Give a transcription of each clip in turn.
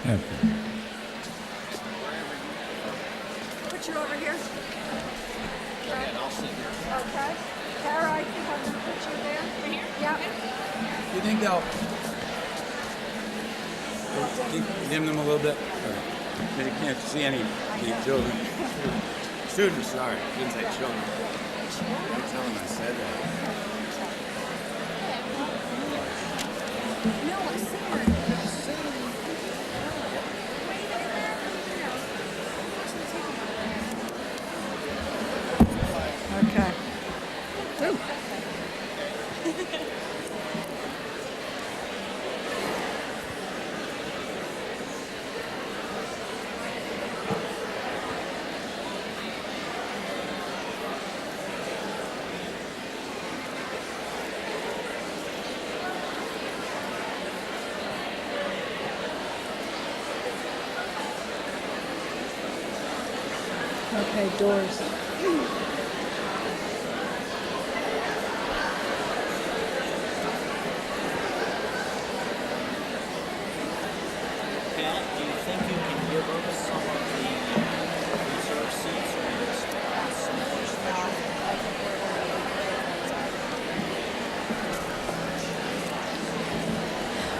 Yeah. Put you over here. I'll sit here. Okay. Tara, I think I'm going to put you there. Over here? Yeah. Do you think they'll dim them a little bit? They can't see any children. Students, sorry. Didn't say children. Don't tell them I said that. No, I see her. Okay. Ooh. Okay, doors. Pat, do you think you can give us some of the reserved seats or just some more special?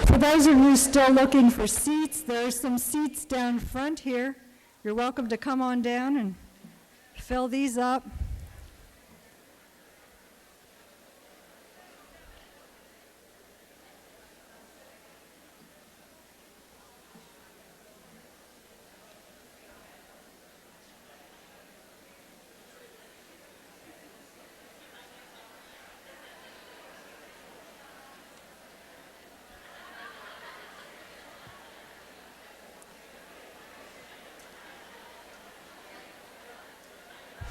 For those of you still looking for seats, there are some seats down front here. You're welcome to come on down and fill these up.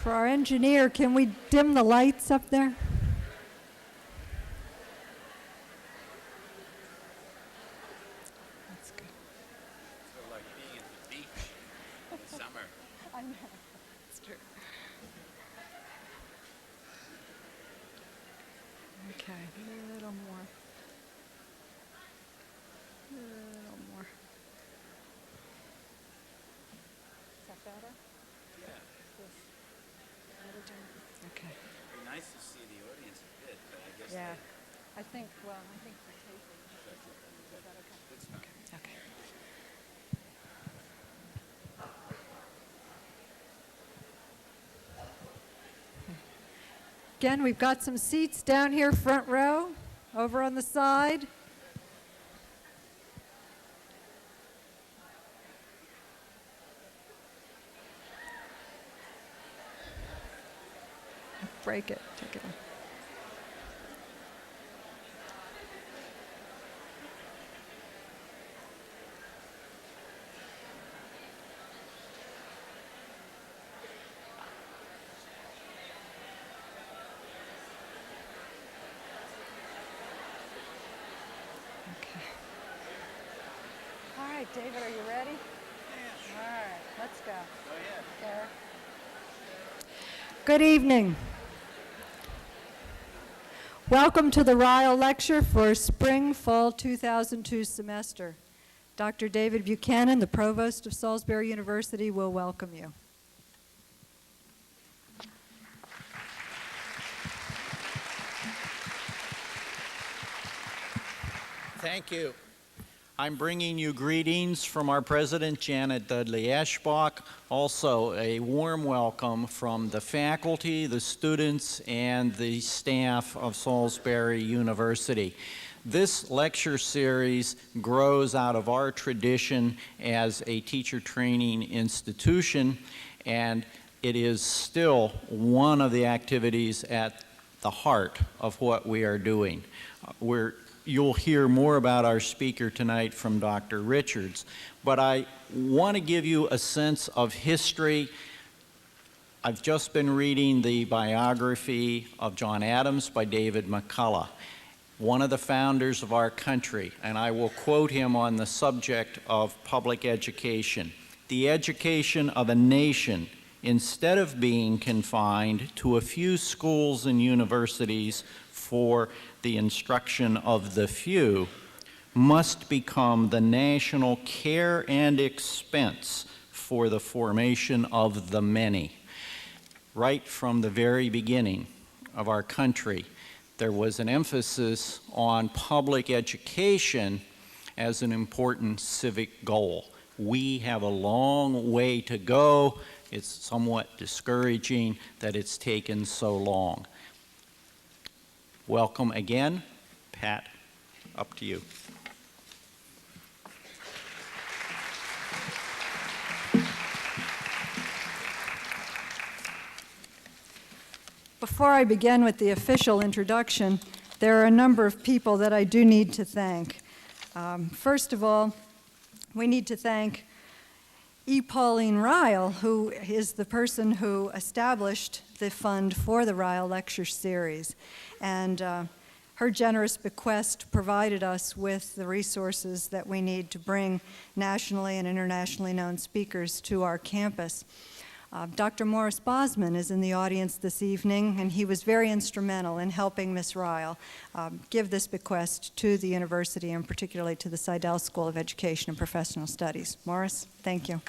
For our engineer, can we dim the lights up there? That's good. So like being at the beach in the summer. I know. It's true. Okay, a little more. A little more. Is that better? Yeah. Okay. It'd be nice to see the audience a bit, but I guess Yeah. I think the tape is that okay? that's fine. Okay. Again, we've got some seats down here, front row, over on the side. Break it, take it off. Okay. All right, David, are you ready? Yes. All right, let's go. Go ahead. There. Good evening. Welcome to the Riall Lecture for Spring-Fall 2002 semester. Dr. David Buchanan, the Provost of Salisbury University, will welcome you. Thank you. I'm bringing you greetings from our president, Janet Dudley Eschbach. Also, a warm welcome from the faculty, the students, and the staff of Salisbury University. This lecture series grows out of our tradition as a teacher training institution, and it is still one of the activities at the heart of what we are doing. You'll hear more about our speaker tonight from Dr. Richards, but I want to give you a sense of history. I've just been reading the biography of John Adams by David McCullough, one of the founders of our country, and I will quote him on the subject of public education. The education of a nation, instead of being confined to a few schools and universities for the instruction of the few, must become the national care and expense for the formation of the many. Right from the very beginning of our country, there was an emphasis on public education as an important civic goal. We have a long way to go. It's somewhat discouraging that it's taken so long. Welcome again. Pat, up to you. Before I begin with the official introduction, there are a number of people that I do need to thank. First of all, we need to thank E. Pauline Riall, who is the person who established the fund for the Riall Lecture Series. And her generous bequest provided us with the resources that we need to bring nationally and internationally known speakers to our campus. Dr. Morris Bosman is in the audience this evening, and he was very instrumental in helping Ms. Riall give this bequest to the university, and particularly to the Seidel School of Education and Professional Studies. Morris, thank you.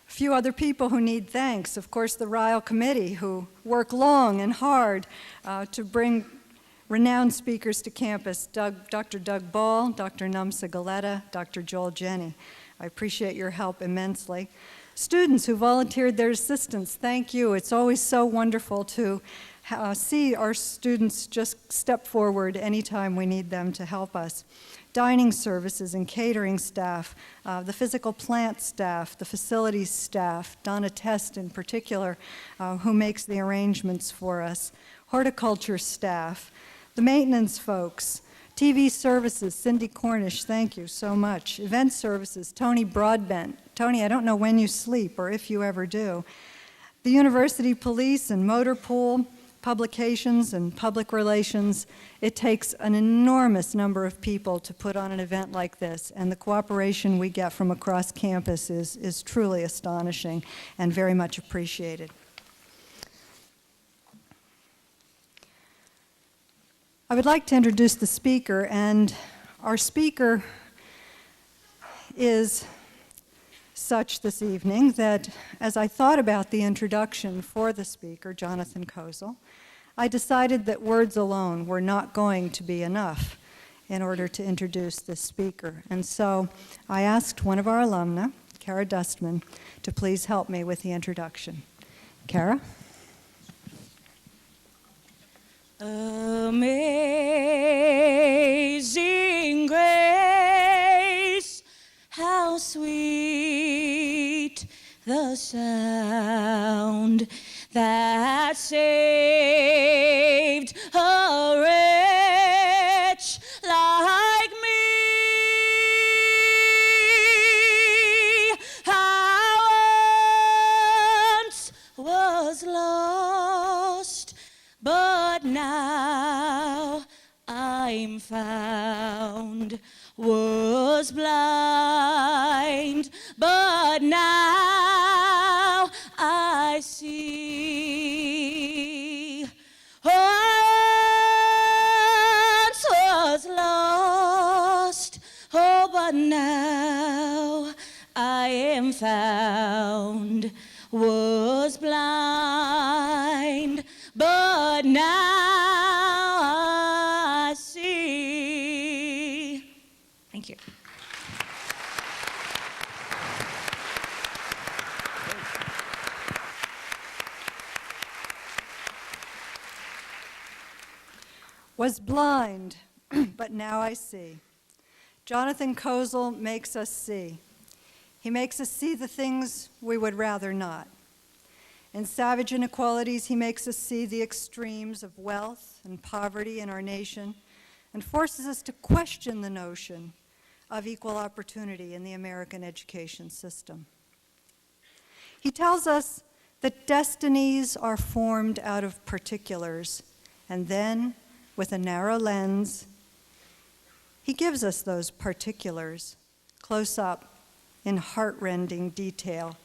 Few other people who need thanks. Of course, the Riall Committee, who work long and hard to bring renowned speakers to campus. Dr. Doug Ball, Dr. Numsa Galetta, Dr. Joel Jenny. I appreciate your help immensely. Students who volunteered their assistance, thank you. It's always so wonderful to see our students just step forward anytime we need them to help us. Dining services and catering staff, the physical plant staff, the facilities staff, Donna Test in particular, who makes the arrangements for us, horticulture staff, the maintenance folks, TV services, Cindy Cornish, thank you so much. Event services, Tony Broadbent. Tony, I don't know when you sleep or if you ever do. The university police and motor pool, publications and public relations. It takes an enormous number of people to put on an event like this, and the cooperation we get from across campus is truly astonishing and very much appreciated. I would like to introduce the speaker, and our speaker is such this evening that as I thought about the introduction for the speaker, Jonathan Kozol, I decided that words alone were not going to be enough in order to introduce this speaker. And so I asked one of our alumna, Kara Dustman, to please help me with the introduction. Kara? Amazing grace, how sweet the sound that saved a wretch like me. I once was lost, but now I'm found. Was blind, but now I see. Once was lost, oh, but now I am found. Was blind, but now I see. Thank you. Was blind, but now I see. Jonathan Kozol makes us see. He makes us see the things we would rather not. In Savage Inequalities, he makes us see the extremes of wealth and poverty in our nation and forces us to question the notion of equal opportunity in the American education system. He tells us that destinies are formed out of particulars, and then, with a narrow lens, he gives us those particulars, close up, in heart-rending detail,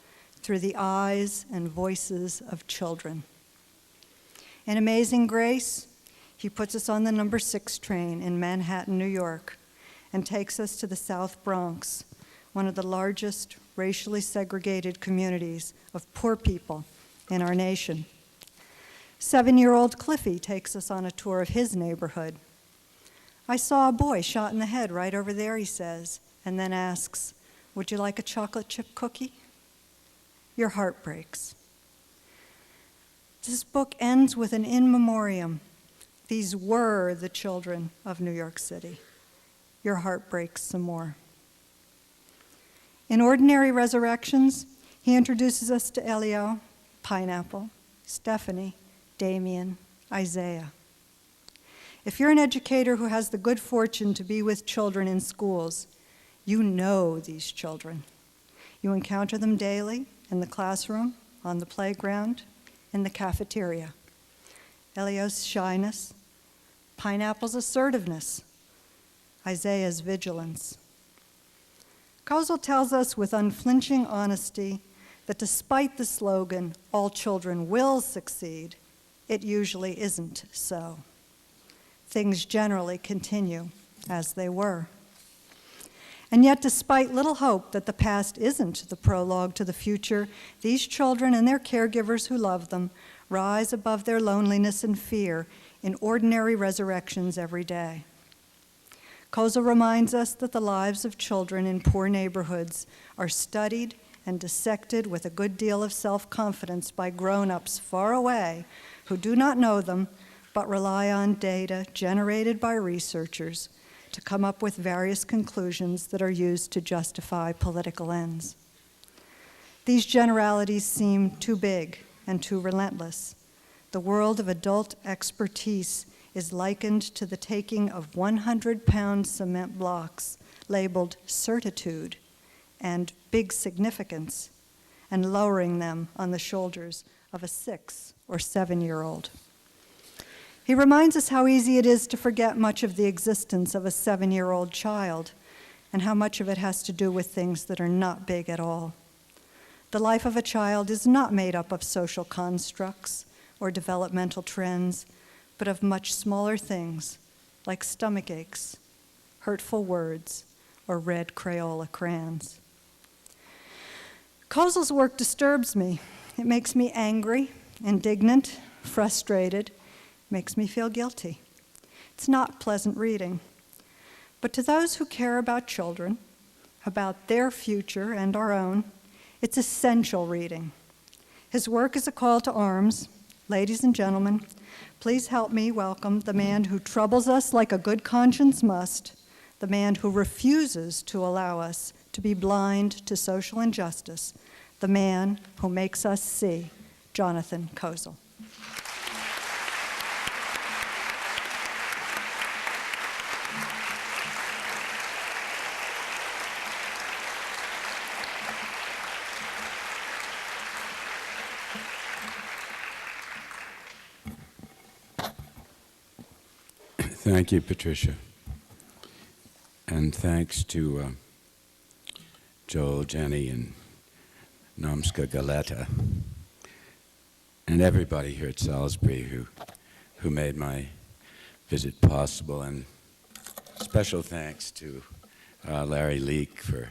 through the eyes and voices of children. In Amazing Grace, he puts us on the number 6 train in Manhattan, New York, and takes us to the South Bronx, one of the largest racially segregated communities of poor people in our nation. 7-year-old Cliffy takes us on a tour of his neighborhood. I saw a boy shot in the head right over there, he says, and then asks, "Would you like a chocolate chip cookie?" Your heart breaks. This book ends with an in memoriam. These were the children of New York City. Your heart breaks some more. In Ordinary Resurrections, he introduces us to Elio, Pineapple, Stephanie, Damien, Isaiah. If you're an educator who has the good fortune to be with children in schools, you know these children. You encounter them daily in the classroom, on the playground, in the cafeteria. Elio's shyness, Pineapple's assertiveness, Isaiah's vigilance. Kozol tells us with unflinching honesty that despite the slogan, "All children will succeed," it usually isn't so. Things generally continue as they were. And yet, despite little hope that the past isn't the prologue to the future, these children and their caregivers who love them rise above their loneliness and fear in ordinary resurrections every day. Kozol reminds us that the lives of children in poor neighborhoods are studied and dissected with a good deal of self-confidence by grown-ups far away who do not know them but rely on data generated by researchers to come up with various conclusions that are used to justify political ends. These generalities seem too big and too relentless. The world of adult expertise is likened to the taking of 100-pound cement blocks labeled certitude and big significance and lowering them on the shoulders of a 6 or 7-year-old. He reminds us how easy it is to forget much of the existence of a 7-year-old child and how much of it has to do with things that are not big at all. The life of a child is not made up of social constructs or developmental trends, but of much smaller things like stomach aches, hurtful words, or red Crayola crayons. Kozol's work disturbs me. It makes me angry, indignant, frustrated, makes me feel guilty. It's not pleasant reading. But to those who care about children, about their future and our own, it's essential reading. His work is a call to arms. Ladies and gentlemen, please help me welcome the man who troubles us like a good conscience must, the man who refuses to allow us to be blind to social injustice, the man who makes us see, Jonathan Kozol. Thank you, Patricia. And thanks to Joel, Jenny, and Nomska Galeta, and everybody here at Salisbury who made my visit possible. And special thanks to Larry Leak for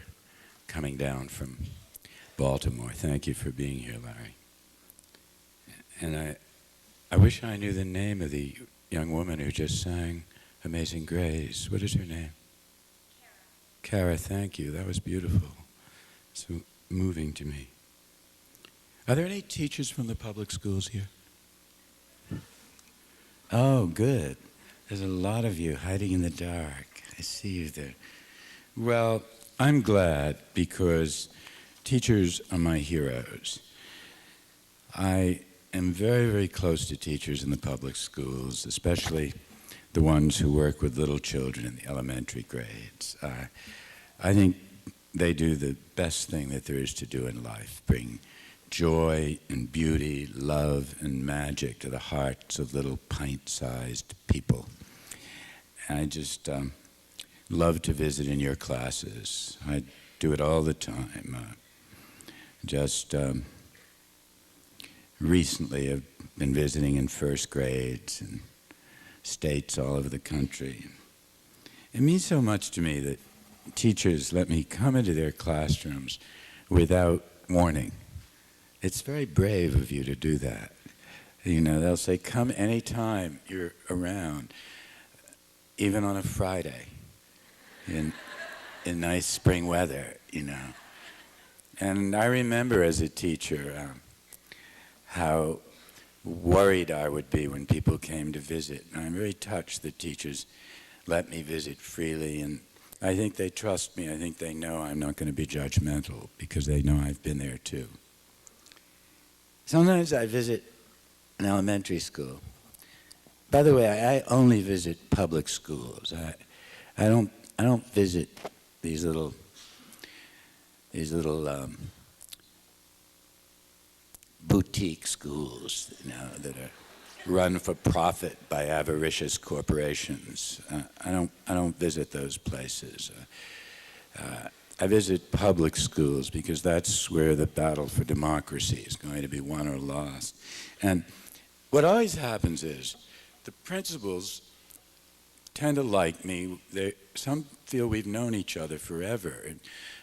coming down from Baltimore. Thank you for being here, Larry. And I wish I knew the name of the young woman who just sang Amazing Grace. What is her name? Kara, thank you. That was beautiful. So moving to me. Are there any teachers from the public schools here? Oh, good. There's a lot of you hiding in the dark. I see you there. Well, I'm glad because teachers are my heroes. I am very, very close to teachers in the public schools, especially the ones who work with little children in the elementary grades. I think they do the best thing that there is to do in life, bring joy and beauty, love and magic to the hearts of little pint-sized people. And I just love to visit in your classes. I do it all the time. Recently I've been visiting in first grades and states all over the country. It means so much to me that teachers let me come into their classrooms without warning. It's very brave of you to do that. You know, they'll say, come anytime you're around, even on a Friday in nice spring weather, you know. And I remember as a teacher how worried I would be when people came to visit. And I'm very touched that teachers let me visit freely, and I think they trust me. I think they know I'm not going to be judgmental because they know I've been there too. Sometimes I visit an elementary school. By the way, I only visit public schools. I don't visit these little boutique schools, you know, that are run for profit by avaricious corporations. I don't visit those places. I visit public schools because that's where the battle for democracy is going to be won or lost. And what always happens is the principals tend to like me. Some feel we've known each other forever. And,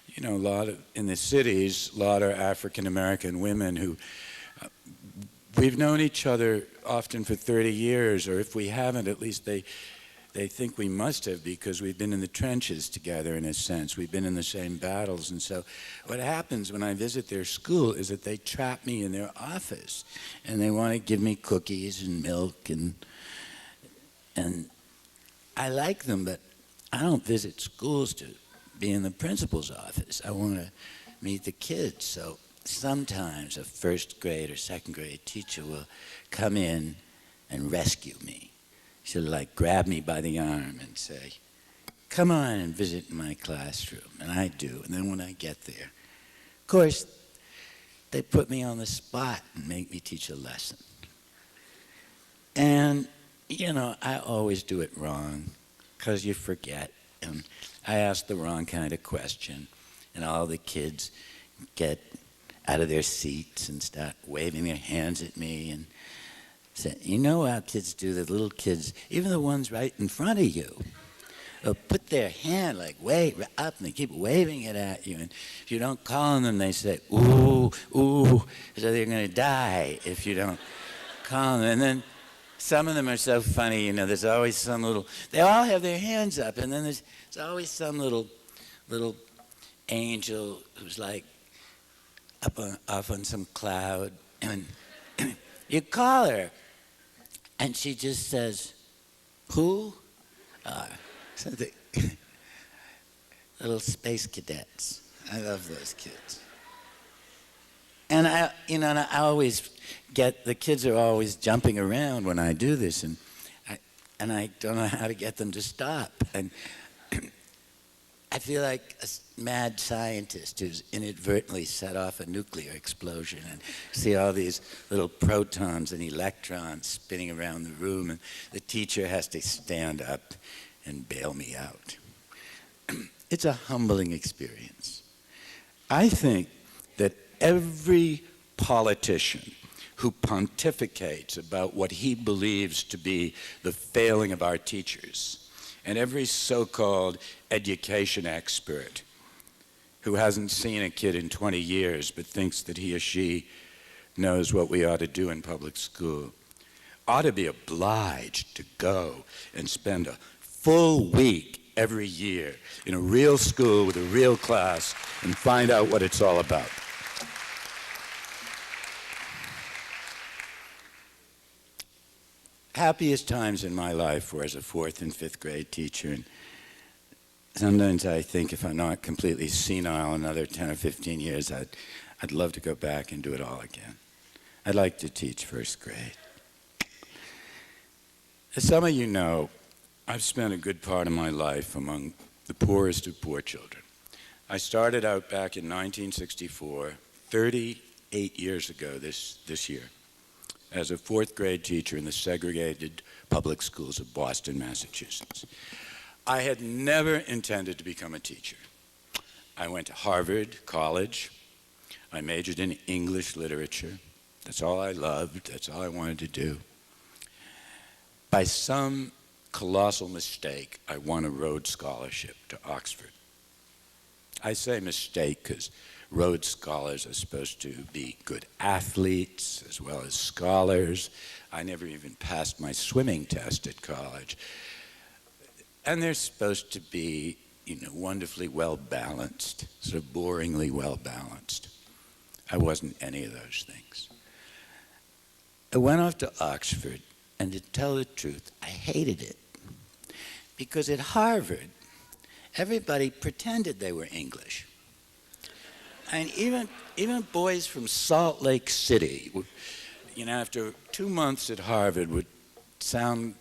you know, in the cities, a lot are African American women who we've known each other often for 30 years, or if we haven't, at least they think we must have, because we've been in the trenches together in a sense. We've been in the same battles. And so what happens when I visit their school is that they trap me in their office and they want to give me cookies and milk, and I like them, but I don't visit schools to be in the principal's office. I want to meet the kids. So sometimes a first grade or second grade teacher will come in and rescue me. She'll like grab me by the arm and say, come on and visit my classroom. And I do. And then when I get there, of course, they put me on the spot and make me teach a lesson. And, you know, I always do it wrong because you forget. And I ask the wrong kind of question. And all the kids get out of their seats and start waving their hands at me and say, you know how kids do, the little kids, even the ones right in front of you, will put their hand like way up and they keep waving it at you. And if you don't call on them, they say, ooh, ooh, so they're going to die if you don't call them. And then some of them are so funny, you know, there's always some little, they all have their hands up, and then there's always some little angel who's like off on some cloud, and you call her, and she just says, who? Little space cadets. I love those kids. And I always get, the kids are always jumping around when I do this, and I don't know how to get them to stop. And I feel like a mad scientist who's inadvertently set off a nuclear explosion, and see all these little protons and electrons spinning around the room, and the teacher has to stand up and bail me out. It's a humbling experience. I think that every politician who pontificates about what he believes to be the failing of our teachers, and every so-called education expert who hasn't seen a kid in 20 years but thinks that he or she knows what we ought to do in public school, ought to be obliged to go and spend a full week every year in a real school with a real class and find out what it's all about. Happiest times in my life were as a 4th and 5th grade teacher, and sometimes I think if I'm not completely senile another 10 or 15 years, I'd love to go back and do it all again. I'd like to teach first grade. As some of you know, I've spent a good part of my life among the poorest of poor children. I started out back in 1964, 38 years ago this year, as a 4th grade teacher in the segregated public schools of Boston, Massachusetts. I had never intended to become a teacher. I went to Harvard College. I majored in English literature. That's all I loved. That's all I wanted to do. By some colossal mistake, I won a Rhodes Scholarship to Oxford. I say mistake because Rhodes Scholars are supposed to be good athletes as well as scholars. I never even passed my swimming test at college. And they're supposed to be, wonderfully well-balanced, sort of boringly well-balanced. I wasn't any of those things. I went off to Oxford, and to tell the truth, I hated it. Because at Harvard, everybody pretended they were English. And even boys from Salt Lake City, after 2 months at Harvard, would sound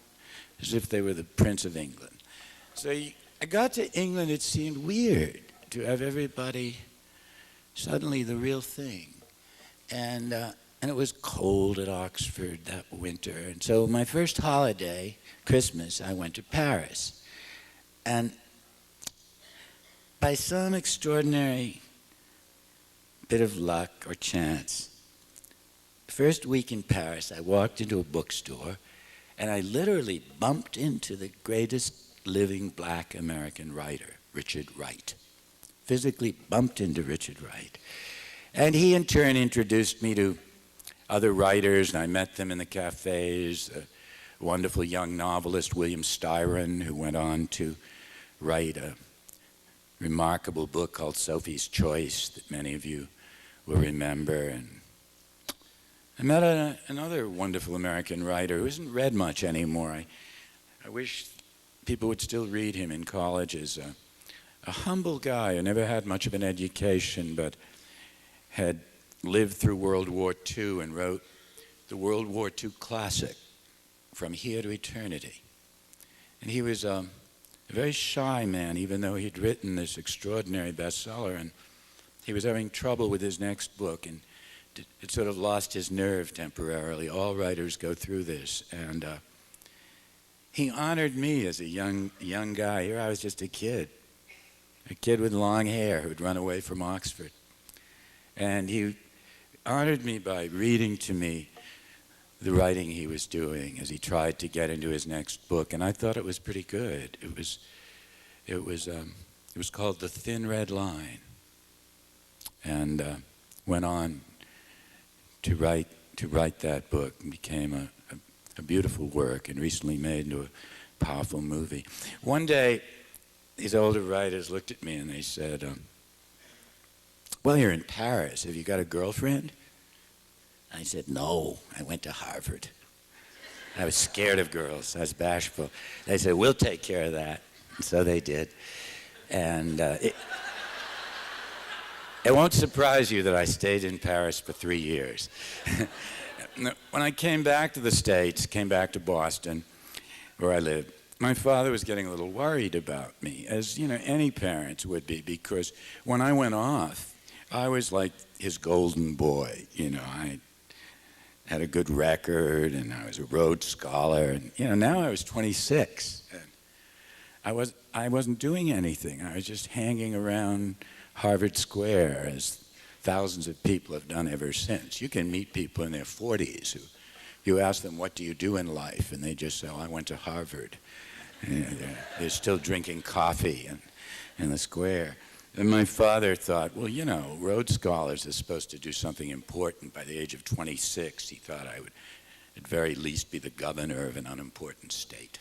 as if they were the Prince of England. So I got to England, it seemed weird to have everybody suddenly the real thing. And it was cold at Oxford that winter. And so my first holiday, Christmas, I went to Paris. And by some extraordinary bit of luck or chance, the first week in Paris, I walked into a bookstore and I literally bumped into the greatest living black American writer, Richard Wright. Physically bumped into Richard Wright. And he in turn introduced me to other writers, and I met them in the cafes. A wonderful young novelist, William Styron, who went on to write a remarkable book called Sophie's Choice that many of you will remember. And I met another wonderful American writer who isn't read much anymore. I wish people would still read him in colleges. A humble guy who never had much of an education, but had lived through World War II and wrote the World War II classic, From Here to Eternity. And he was a very shy man, even though he'd written this extraordinary bestseller, and he was having trouble with his next book, and it sort of lost his nerve temporarily. All writers go through this. And he honored me as a young guy. Here I was just a kid with long hair who'd run away from Oxford. And he honored me by reading to me the writing he was doing as he tried to get into his next book, and I thought it was pretty good. It was called The Thin Red Line, and went on to write that book, and became a beautiful work, and recently made into a powerful movie. One day, these older writers looked at me and they said, "Well, you're in Paris. Have you got a girlfriend?" I said, "No, I went to Harvard." I was scared of girls. I was bashful. They said, "We'll take care of that." And so they did. And it won't surprise you that I stayed in Paris for 3 years. When I came back to the States, came back to Boston, where I lived, my father was getting a little worried about me, as any parents would be, because when I went off, I was like his golden boy. I had a good record, and I was a Rhodes Scholar, and now I was 26, and I wasn't doing anything. I was just hanging around Harvard Square, as thousands of people have done ever since. You can meet people in their 40s who, you ask them, "What do you do in life?" and they just say, "Oh, I went to Harvard." They're still drinking coffee in the square. And my father thought, well, Rhodes Scholars are supposed to do something important by the age of 26. He thought I would at very least be the governor of an unimportant state.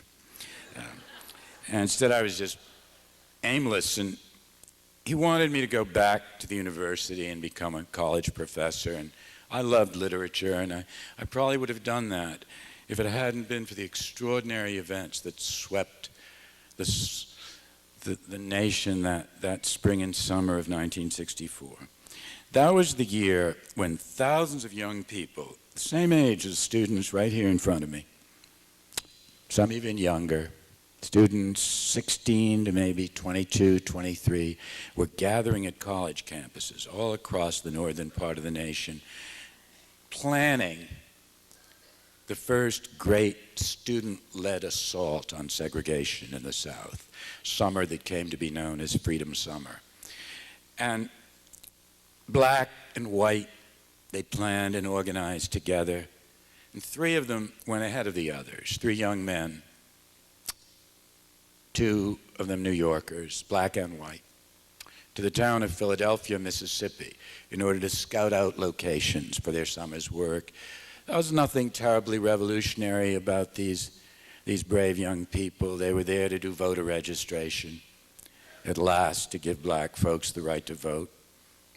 And instead I was just aimless, and he wanted me to go back to the university and become a college professor, and I loved literature, and I probably would have done that if it hadn't been for the extraordinary events that swept the nation that spring and summer of 1964. That was the year when thousands of young people, the same age as students right here in front of me, some even younger, students 16 to maybe 22, 23, were gathering at college campuses all across the northern part of the nation, planning the first great student-led assault on segregation in the South, summer that came to be known as Freedom Summer. And black and white, they planned and organized together. And three of them went ahead of the others, three young men, two of them New Yorkers, black and white, to the town of Philadelphia, Mississippi, in order to scout out locations for their summer's work. There was nothing terribly revolutionary about these brave young people. They were there to do voter registration, at last to give black folks the right to vote,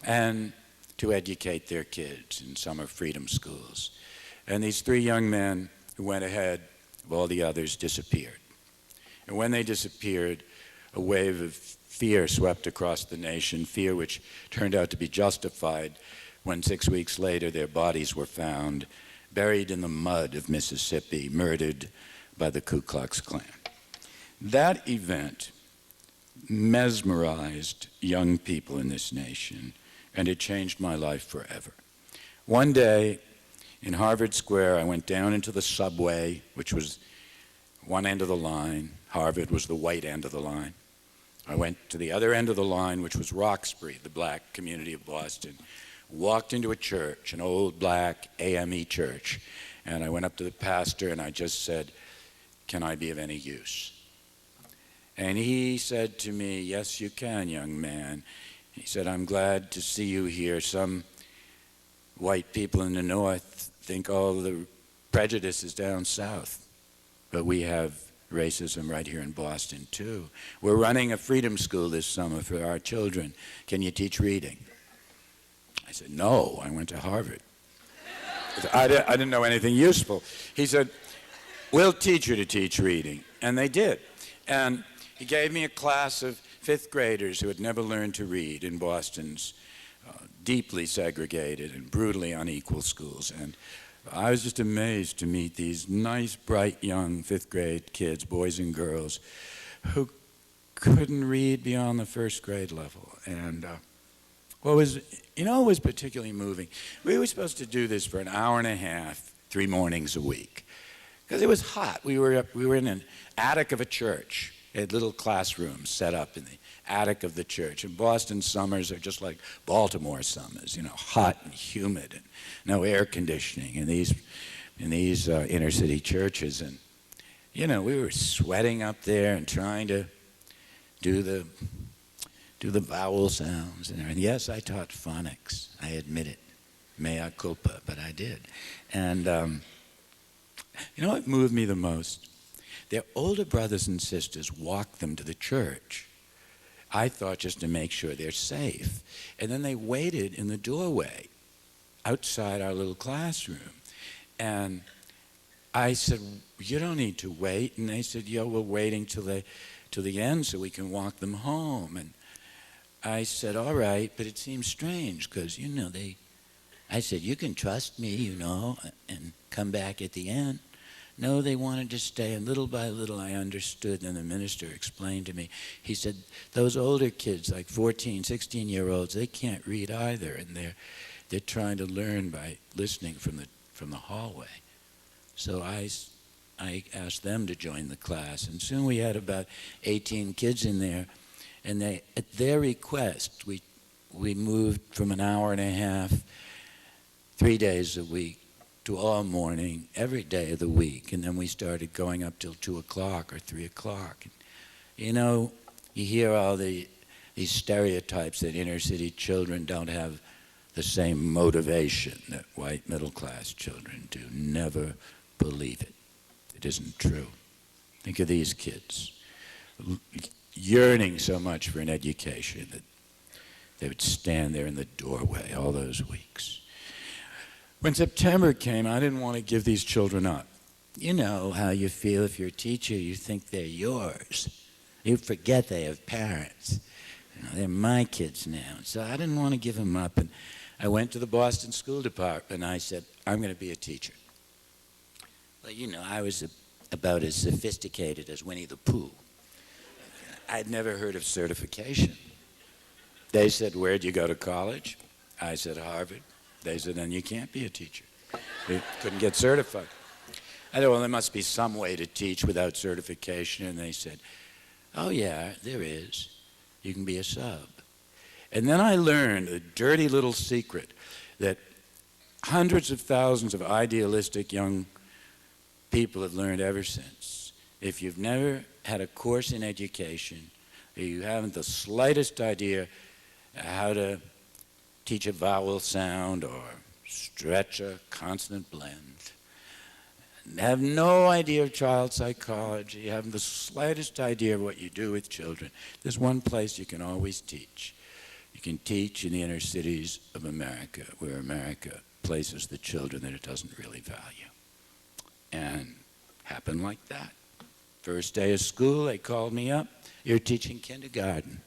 and to educate their kids in summer freedom schools. And these three young men who went ahead of all the others disappeared. And when they disappeared, a wave of fear swept across the nation, fear which turned out to be justified when 6 weeks later their bodies were found buried in the mud of Mississippi, murdered by the Ku Klux Klan. That event mesmerized young people in this nation, and it changed my life forever. One day in Harvard Square, I went down into the subway, which was one end of the line. Harvard was the white end of the line. I went to the other end of the line, which was Roxbury, the black community of Boston, walked into a church, an old black AME church, and I went up to the pastor and I just said, "Can I be of any use?" And he said to me, "Yes, you can, young man." He said, "I'm glad to see you here. Some white people in the North think all the prejudice is down South, but we have racism right here in Boston too. We're running a freedom school this summer for our children. Can you teach reading?" I said, "No, I went to Harvard." I didn't know anything useful. He said, "We'll teach you to teach reading." And they did. And he gave me a class of fifth graders who had never learned to read in Boston's deeply segregated and brutally unequal schools. And I was just amazed to meet these nice, bright, young fifth grade kids, boys and girls, who couldn't read beyond the first grade level. And what was particularly moving, we were supposed to do this for an hour and a half, 3 mornings a week, because it was hot. We were in an attic of a church. They had little classrooms set up in the attic of the church. And Boston summers are just like Baltimore summers, hot and humid and no air conditioning in these inner city churches. And, we were sweating up there and trying to do the vowel sounds. And yes, I taught phonics. I admit it. Mea culpa, but I did. And what moved me the most? Their older brothers and sisters walked them to the church. I thought just to make sure they're safe. And then they waited in the doorway outside our little classroom. And I said, "You don't need to wait." And they said, "Yeah, we're waiting till the end so we can walk them home." And I said, "All right, but it seems strange because, I said, "You can trust me, and come back at the end." No, they wanted to stay, and little by little I understood, and the minister explained to me. He said, those older kids, like 14, 16-year-olds, they can't read either, and they're trying to learn by listening from the hallway. So I asked them to join the class, and soon we had about 18 kids in there, and at their request, we moved from an hour and a half, 3 days a week, to all morning, every day of the week. And then we started going up till 2 o'clock or 3 o'clock. You hear all these stereotypes that inner city children don't have the same motivation that white middle class children do. Never believe it. It isn't true. Think of these kids yearning so much for an education that they would stand there in the doorway all those weeks. When September came, I didn't want to give these children up. You know how you feel if you're a teacher, you think they're yours. You forget they have parents. They're my kids now. So I didn't want to give them up. And I went to the Boston School Department and I said, "I'm going to be a teacher." Well, I was about as sophisticated as Winnie the Pooh. I'd never heard of certification. They said, "Where'd you go to college?" I said, "Harvard." They said, "Then you can't be a teacher." They couldn't get certified. I thought, well, there must be some way to teach without certification. And they said, oh, yeah, there is. You can be a sub. And then I learned a dirty little secret that hundreds of thousands of idealistic young people have learned ever since. If you've never had a course in education, or you haven't the slightest idea how to teach a vowel sound or stretch a consonant blend, have no idea of child psychology, you haven't the slightest idea of what you do with children, there's one place you can always teach. You can teach in the inner cities of America, where America places the children that it doesn't really value. And happened like that. First day of school, they called me up. You're teaching kindergarten.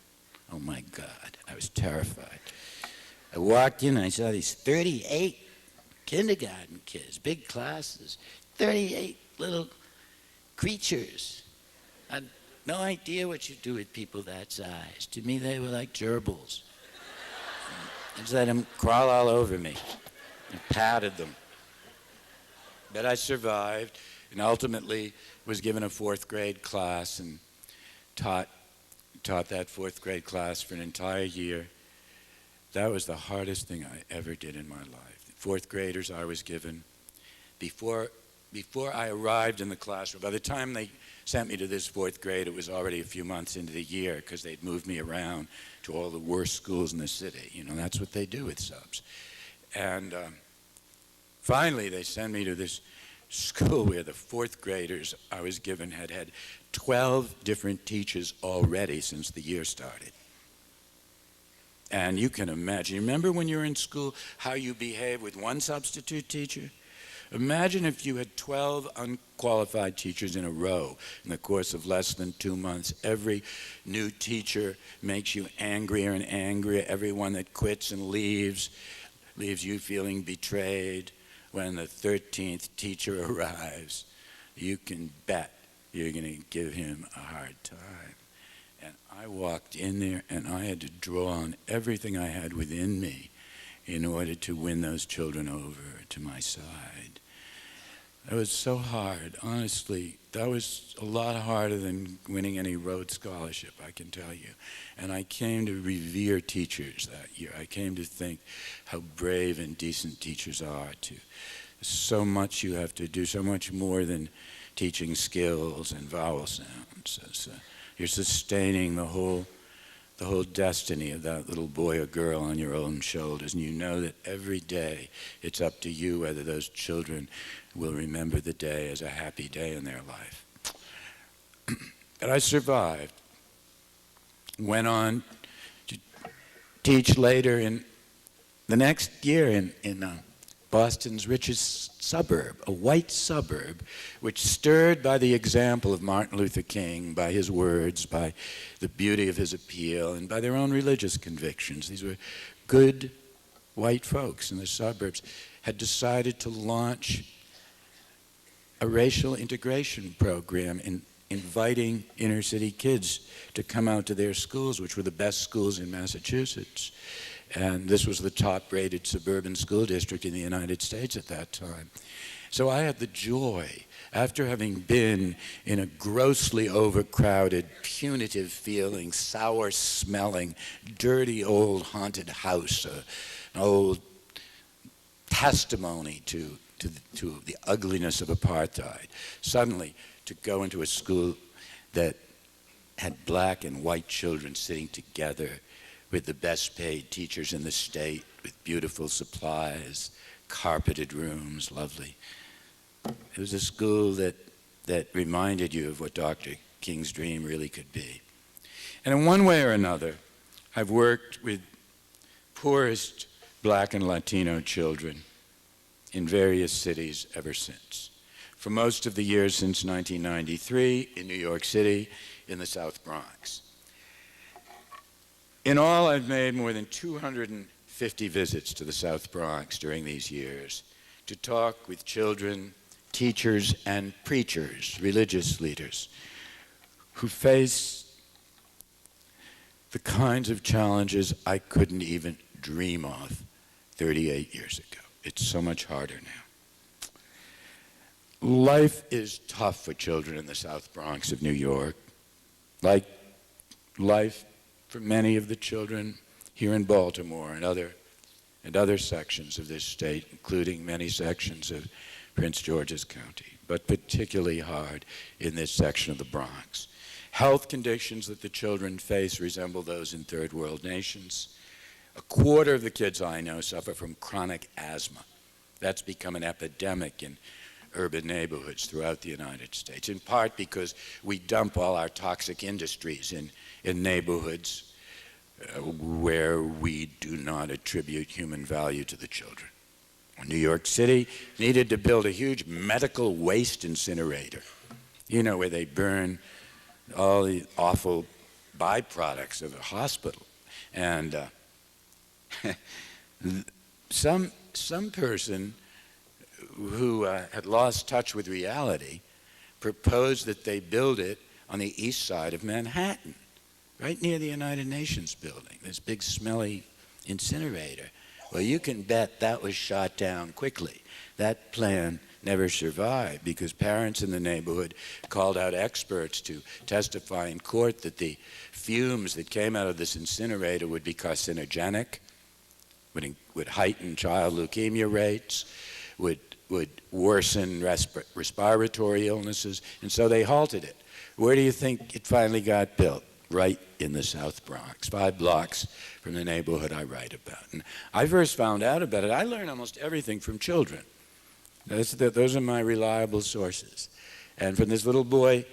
Oh my God, I was terrified. I walked in and I saw these 38 kindergarten kids, big classes, 38 little creatures. I had no idea what you do with people that size. To me, they were like gerbils. I just let them crawl all over me and patted them. But I survived and ultimately was given a fourth grade class and taught that fourth grade class for an entire year. That was the hardest thing I ever did in my life. The fourth graders I was given, before I arrived in the classroom, by the time they sent me to this fourth grade, it was already a few months into the year because they'd moved me around to all the worst schools in the city. You know, that's what they do with subs. And finally, they sent me to this school where the fourth graders I was given had had 12 different teachers already since the year started. And you can imagine, you remember when you were in school how you behaved with one substitute teacher? Imagine if you had 12 unqualified teachers in a row in the course of less than 2 months. Every new teacher makes you angrier and angrier. Everyone that quits and leaves you feeling betrayed. When the 13th teacher arrives, you can bet you're going to give him a hard time. And I walked in there and I had to draw on everything I had within me in order to win those children over to my side. It was so hard, honestly. That was a lot harder than winning any Rhodes Scholarship, I can tell you. And I came to revere teachers that year. I came to think how brave and decent teachers are. So much you have to do, so much more than teaching skills and vowel sounds. You're sustaining the whole destiny of that little boy or girl on your own shoulders, and you know that every day it's up to you whether those children will remember the day as a happy day in their life. But I survived. Went on to teach later in the next year in Boston's richest suburb, a white suburb, which stirred by the example of Martin Luther King, by his words, by the beauty of his appeal, and by their own religious convictions. These were good white folks in the suburbs, had decided to launch a racial integration program in inviting inner city kids to come out to their schools, which were the best schools in Massachusetts. And this was the top-rated suburban school district in the United States at that time. So I had the joy, after having been in a grossly overcrowded, punitive-feeling, sour-smelling, dirty old haunted house, an old testimony to the ugliness of apartheid, suddenly to go into a school that had black and white children sitting together with the best paid teachers in the state, with beautiful supplies, carpeted rooms, lovely. It was a school that reminded you of what Dr. King's dream really could be. And in one way or another, I've worked with poorest black and Latino children in various cities ever since. For most of the years since 1993, in New York City, in the South Bronx. In all, I've made more than 250 visits to the South Bronx during these years to talk with children, teachers, and preachers, religious leaders, who face the kinds of challenges I couldn't even dream of 38 years ago. It's so much harder now. Life is tough for children in the South Bronx of New York, like life for many of the children here in Baltimore and other sections of this state, including many sections of Prince George's County, but particularly hard in this section of the Bronx. Health conditions that the children face resemble those in third world nations. A quarter of the kids I know suffer from chronic asthma. That's become an epidemic in urban neighborhoods throughout the United States, in part because we dump all our toxic industries in neighborhoods where we do not attribute human value to the children. New York City needed to build a huge medical waste incinerator, you know, where they burn all the awful byproducts of a hospital. And some person who had lost touch with reality proposed that they build it on the east side of Manhattan, right near the United Nations building, this big smelly incinerator. Well, you can bet that was shot down quickly. That plan never survived because parents in the neighborhood called out experts to testify in court that the fumes that came out of this incinerator would be carcinogenic, would heighten child leukemia rates, would worsen respiratory illnesses, and so they halted it. Where do you think it finally got built? Right in the South Bronx, 5 blocks from the neighborhood I write about. And I first found out about it. I learn almost everything from children. Those are my reliable sources. And from this little boy,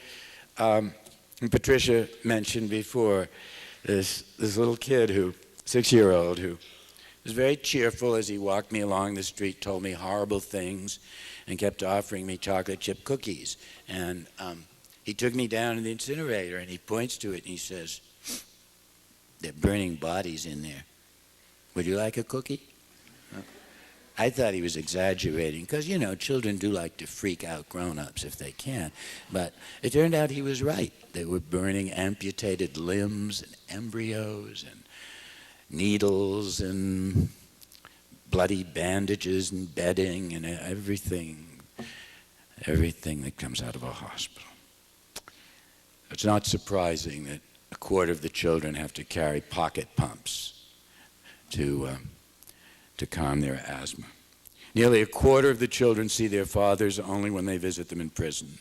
Patricia mentioned before, this little kid, 6-year-old, who was very cheerful as he walked me along the street, told me horrible things, and kept offering me chocolate chip cookies. And he took me down to the incinerator, and he points to it, and he says, "They're burning bodies in there. Would you like a cookie?" I thought he was exaggerating, because, you know, children do like to freak out grown-ups if they can. But it turned out he was right. They were burning amputated limbs and embryos and needles and bloody bandages and bedding and everything that comes out of a hospital. It's not surprising that a quarter of the children have to carry pocket pumps to calm their asthma. Nearly a quarter of the children see their fathers only when they visit them in prison.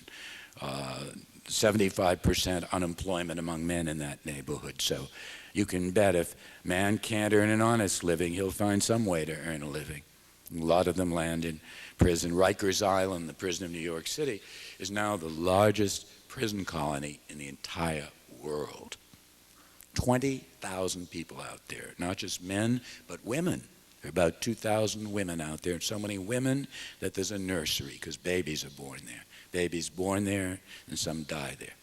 75% unemployment among men in that neighborhood. So you can bet if man can't earn an honest living, he'll find some way to earn a living. A lot of them land in prison. Rikers Island, the prison of New York City, is now the largest prison colony in the entire world. 20,000 people out there, not just men, but women. There are about 2,000 women out there, and so many women that there's a nursery, because babies are born there. Babies born there, and some die there.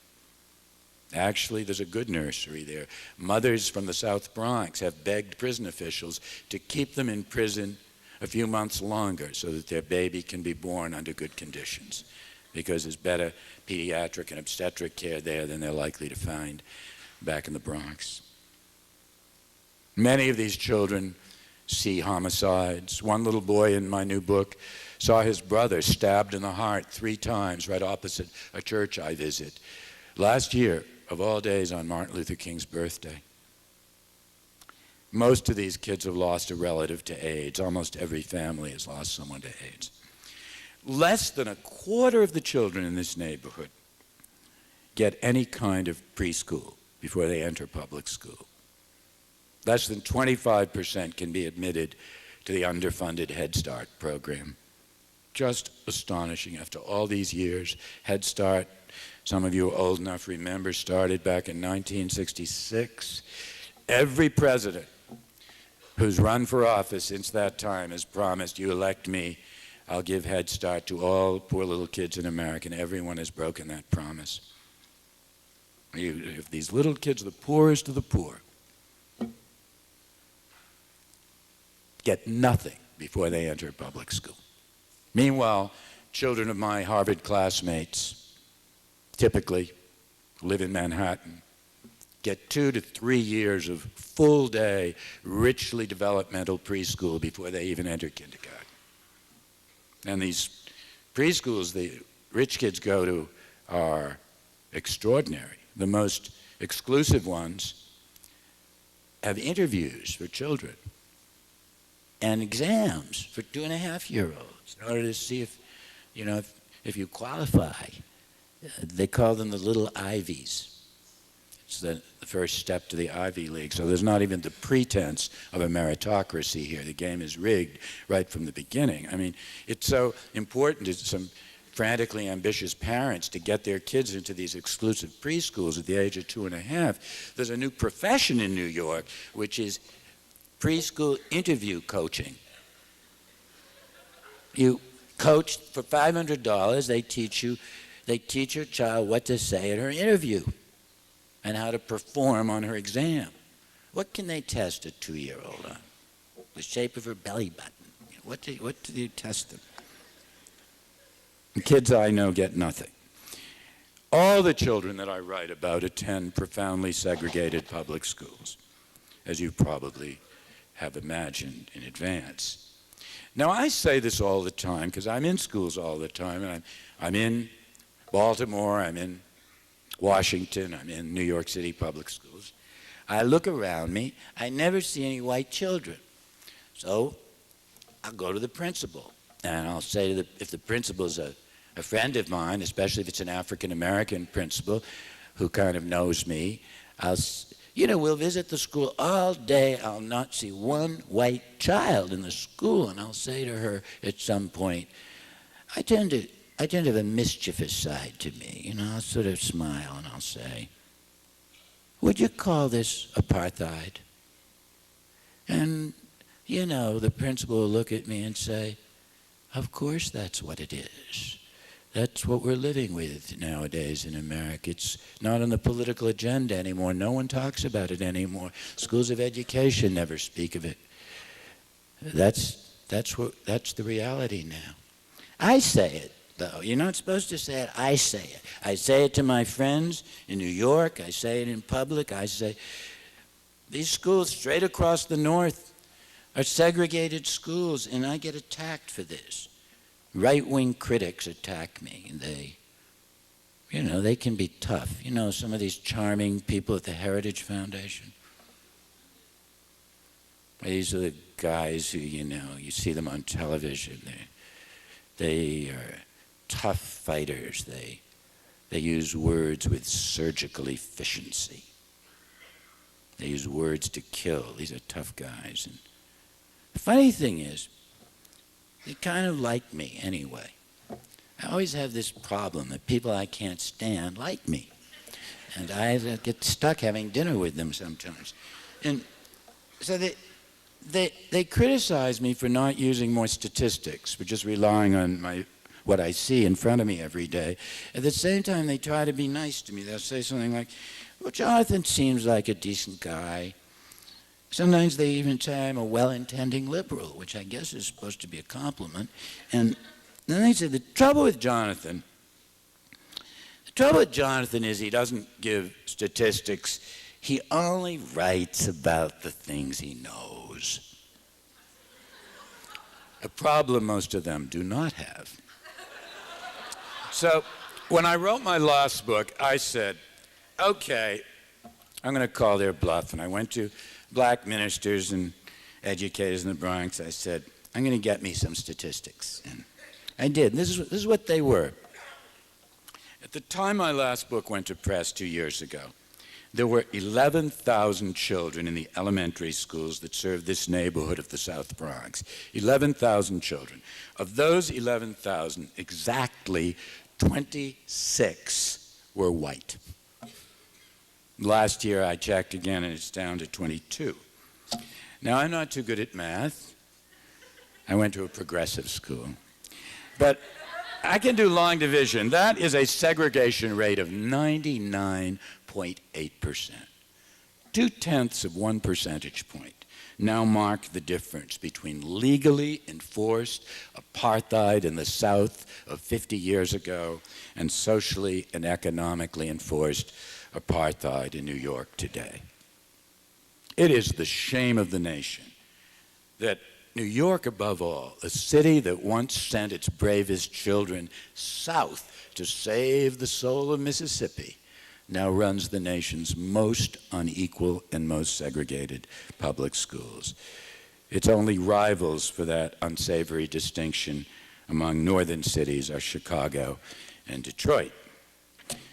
Actually, there's a good nursery there. Mothers from the South Bronx have begged prison officials to keep them in prison a few months longer so that their baby can be born under good conditions, because there's better pediatric and obstetric care there than they're likely to find back in the Bronx. Many of these children see homicides. One little boy in my new book saw his brother stabbed in the heart 3 times right opposite a church I visit. Last year, of all days, on Martin Luther King's birthday. Most of these kids have lost a relative to AIDS. Almost every family has lost someone to AIDS. Less than a quarter of the children in this neighborhood get any kind of preschool before they enter public school. Less than 25% can be admitted to the underfunded Head Start program. Just astonishing. After all these years, Head Start, some of you are old enough to remember, started back in 1966. Every president who's run for office since that time has promised, "You elect me, I'll give Head Start to all poor little kids in America," and everyone has broken that promise. If these little kids, the poorest of the poor, get nothing before they enter public school. Meanwhile, children of my Harvard classmates, typically live in Manhattan, get 2 to 3 years of full-day, richly developmental preschool before they even enter kindergarten. And these preschools, rich kids go to are extraordinary. The most exclusive ones have interviews for children and exams for 2.5-year-olds in order to see if, if you qualify. They call them the little Ivies. It's the first step to the Ivy League. So there's not even the pretense of a meritocracy here. The game is rigged right from the beginning. I mean, it's so important to some frantically ambitious parents to get their kids into these exclusive preschools at the age of 2.5. There's a new profession in New York, which is preschool interview coaching. You coach for $500. They teach your child what to say at her interview and how to perform on her exam. What can they test a 2-year-old on? The shape of her belly button. What do you test them? The kids I know get nothing. All the children that I write about attend profoundly segregated public schools, as you probably have imagined in advance. Now, I say this all the time because I'm in schools all the time, and I'm in Baltimore, I'm in Washington, I'm in New York City public schools. I look around me, I never see any white children. So I'll go to the principal, and I'll say to if the principal's a friend of mine, especially if it's an African-American principal who kind of knows me, we'll visit the school all day. I'll not see one white child in the school, and I'll say to her at some point, I tend to have a mischievous side to me. I'll sort of smile and I'll say, would you call this apartheid? And, the principal will look at me and say, of course that's what it is. That's what we're living with nowadays in America. It's not on the political agenda anymore. No one talks about it anymore. Schools of education never speak of it. That's the reality now. I say it, though. You're not supposed to say it. I say it. I say it to my friends in New York. I say it in public. I say, these schools straight across the north are segregated schools, and I get attacked for this. Right-wing critics attack me. They can be tough. Some of these charming people at the Heritage Foundation. These are the guys who, you see them on television. They are tough fighters. They use words with surgical efficiency. They use words to kill. These are tough guys. And the funny thing is, they kind of like me anyway. I always have this problem that people I can't stand like me. And I get stuck having dinner with them sometimes. And so they criticize me for not using more statistics, for just relying on what I see in front of me every day. At the same time, they try to be nice to me. They'll say something like, well, Jonathan seems like a decent guy. Sometimes they even say I'm a well-intending liberal, which I guess is supposed to be a compliment. And then they say the trouble with Jonathan is he doesn't give statistics. He only writes about the things he knows. A problem most of them do not have. So when I wrote my last book, I said, okay, I'm going to call their bluff. And I went to black ministers and educators in the Bronx. I said, I'm going to get me some statistics. And I did. This is what they were. At the time my last book went to press 2 years ago, there were 11,000 children in the elementary schools that served this neighborhood of the South Bronx. 11,000 children. Of those 11,000, exactly 26 were white. Last year I checked again and it's down to 22. Now I'm not too good at math. I went to a progressive school. But I can do long division. That is a segregation rate of 99.8%. 0.2 of 1 percentage point now mark the difference between legally enforced apartheid in the South of 50 years ago and socially and economically enforced apartheid in New York today. It is the shame of the nation that New York, above all, a city that once sent its bravest children south to save the soul of Mississippi, now runs the nation's most unequal and most segregated public schools. Its only rivals for that unsavory distinction among northern cities are Chicago and Detroit.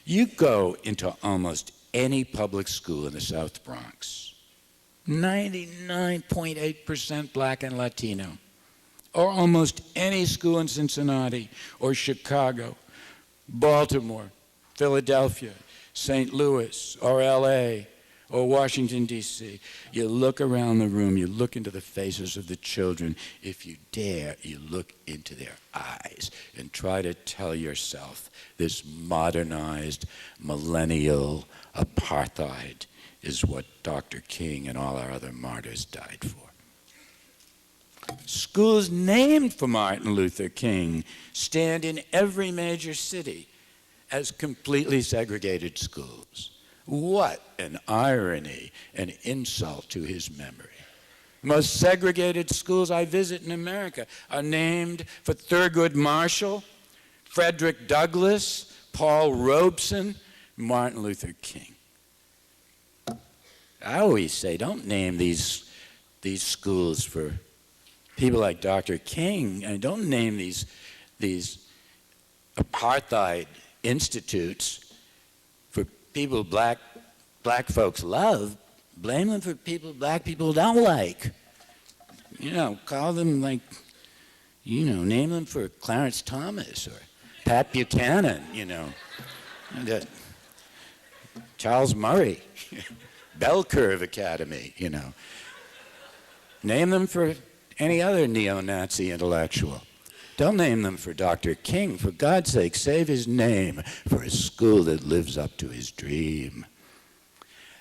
You go into almost any public school in the South Bronx, 99.8% black and Latino, or almost any school in Cincinnati or Chicago, Baltimore, Philadelphia, St. Louis, or LA, or Washington, D.C. You look around the room, you look into the faces of the children. If you dare, you look into their eyes and try to tell yourself this modernized, millennial apartheid is what Dr. King and all our other martyrs died for. Schools named for Martin Luther King stand in every major city as completely segregated schools. What an irony, an insult to his memory. The most segregated schools I visit in America are named for Thurgood Marshall, Frederick Douglass, Paul Robeson, Martin Luther King. I always say, don't name these schools for people like Dr. King, and don't name these apartheid institutes for people black folks love. Blame them for people black people don't like. You know, call them like, you know, name them for Clarence Thomas or Pat Buchanan, you know, and, Charles Murray. Bell Curve Academy, you know. Name them for any other neo-Nazi intellectual. Don't name them for Dr. King. For God's sake, save his name for a school that lives up to his dream.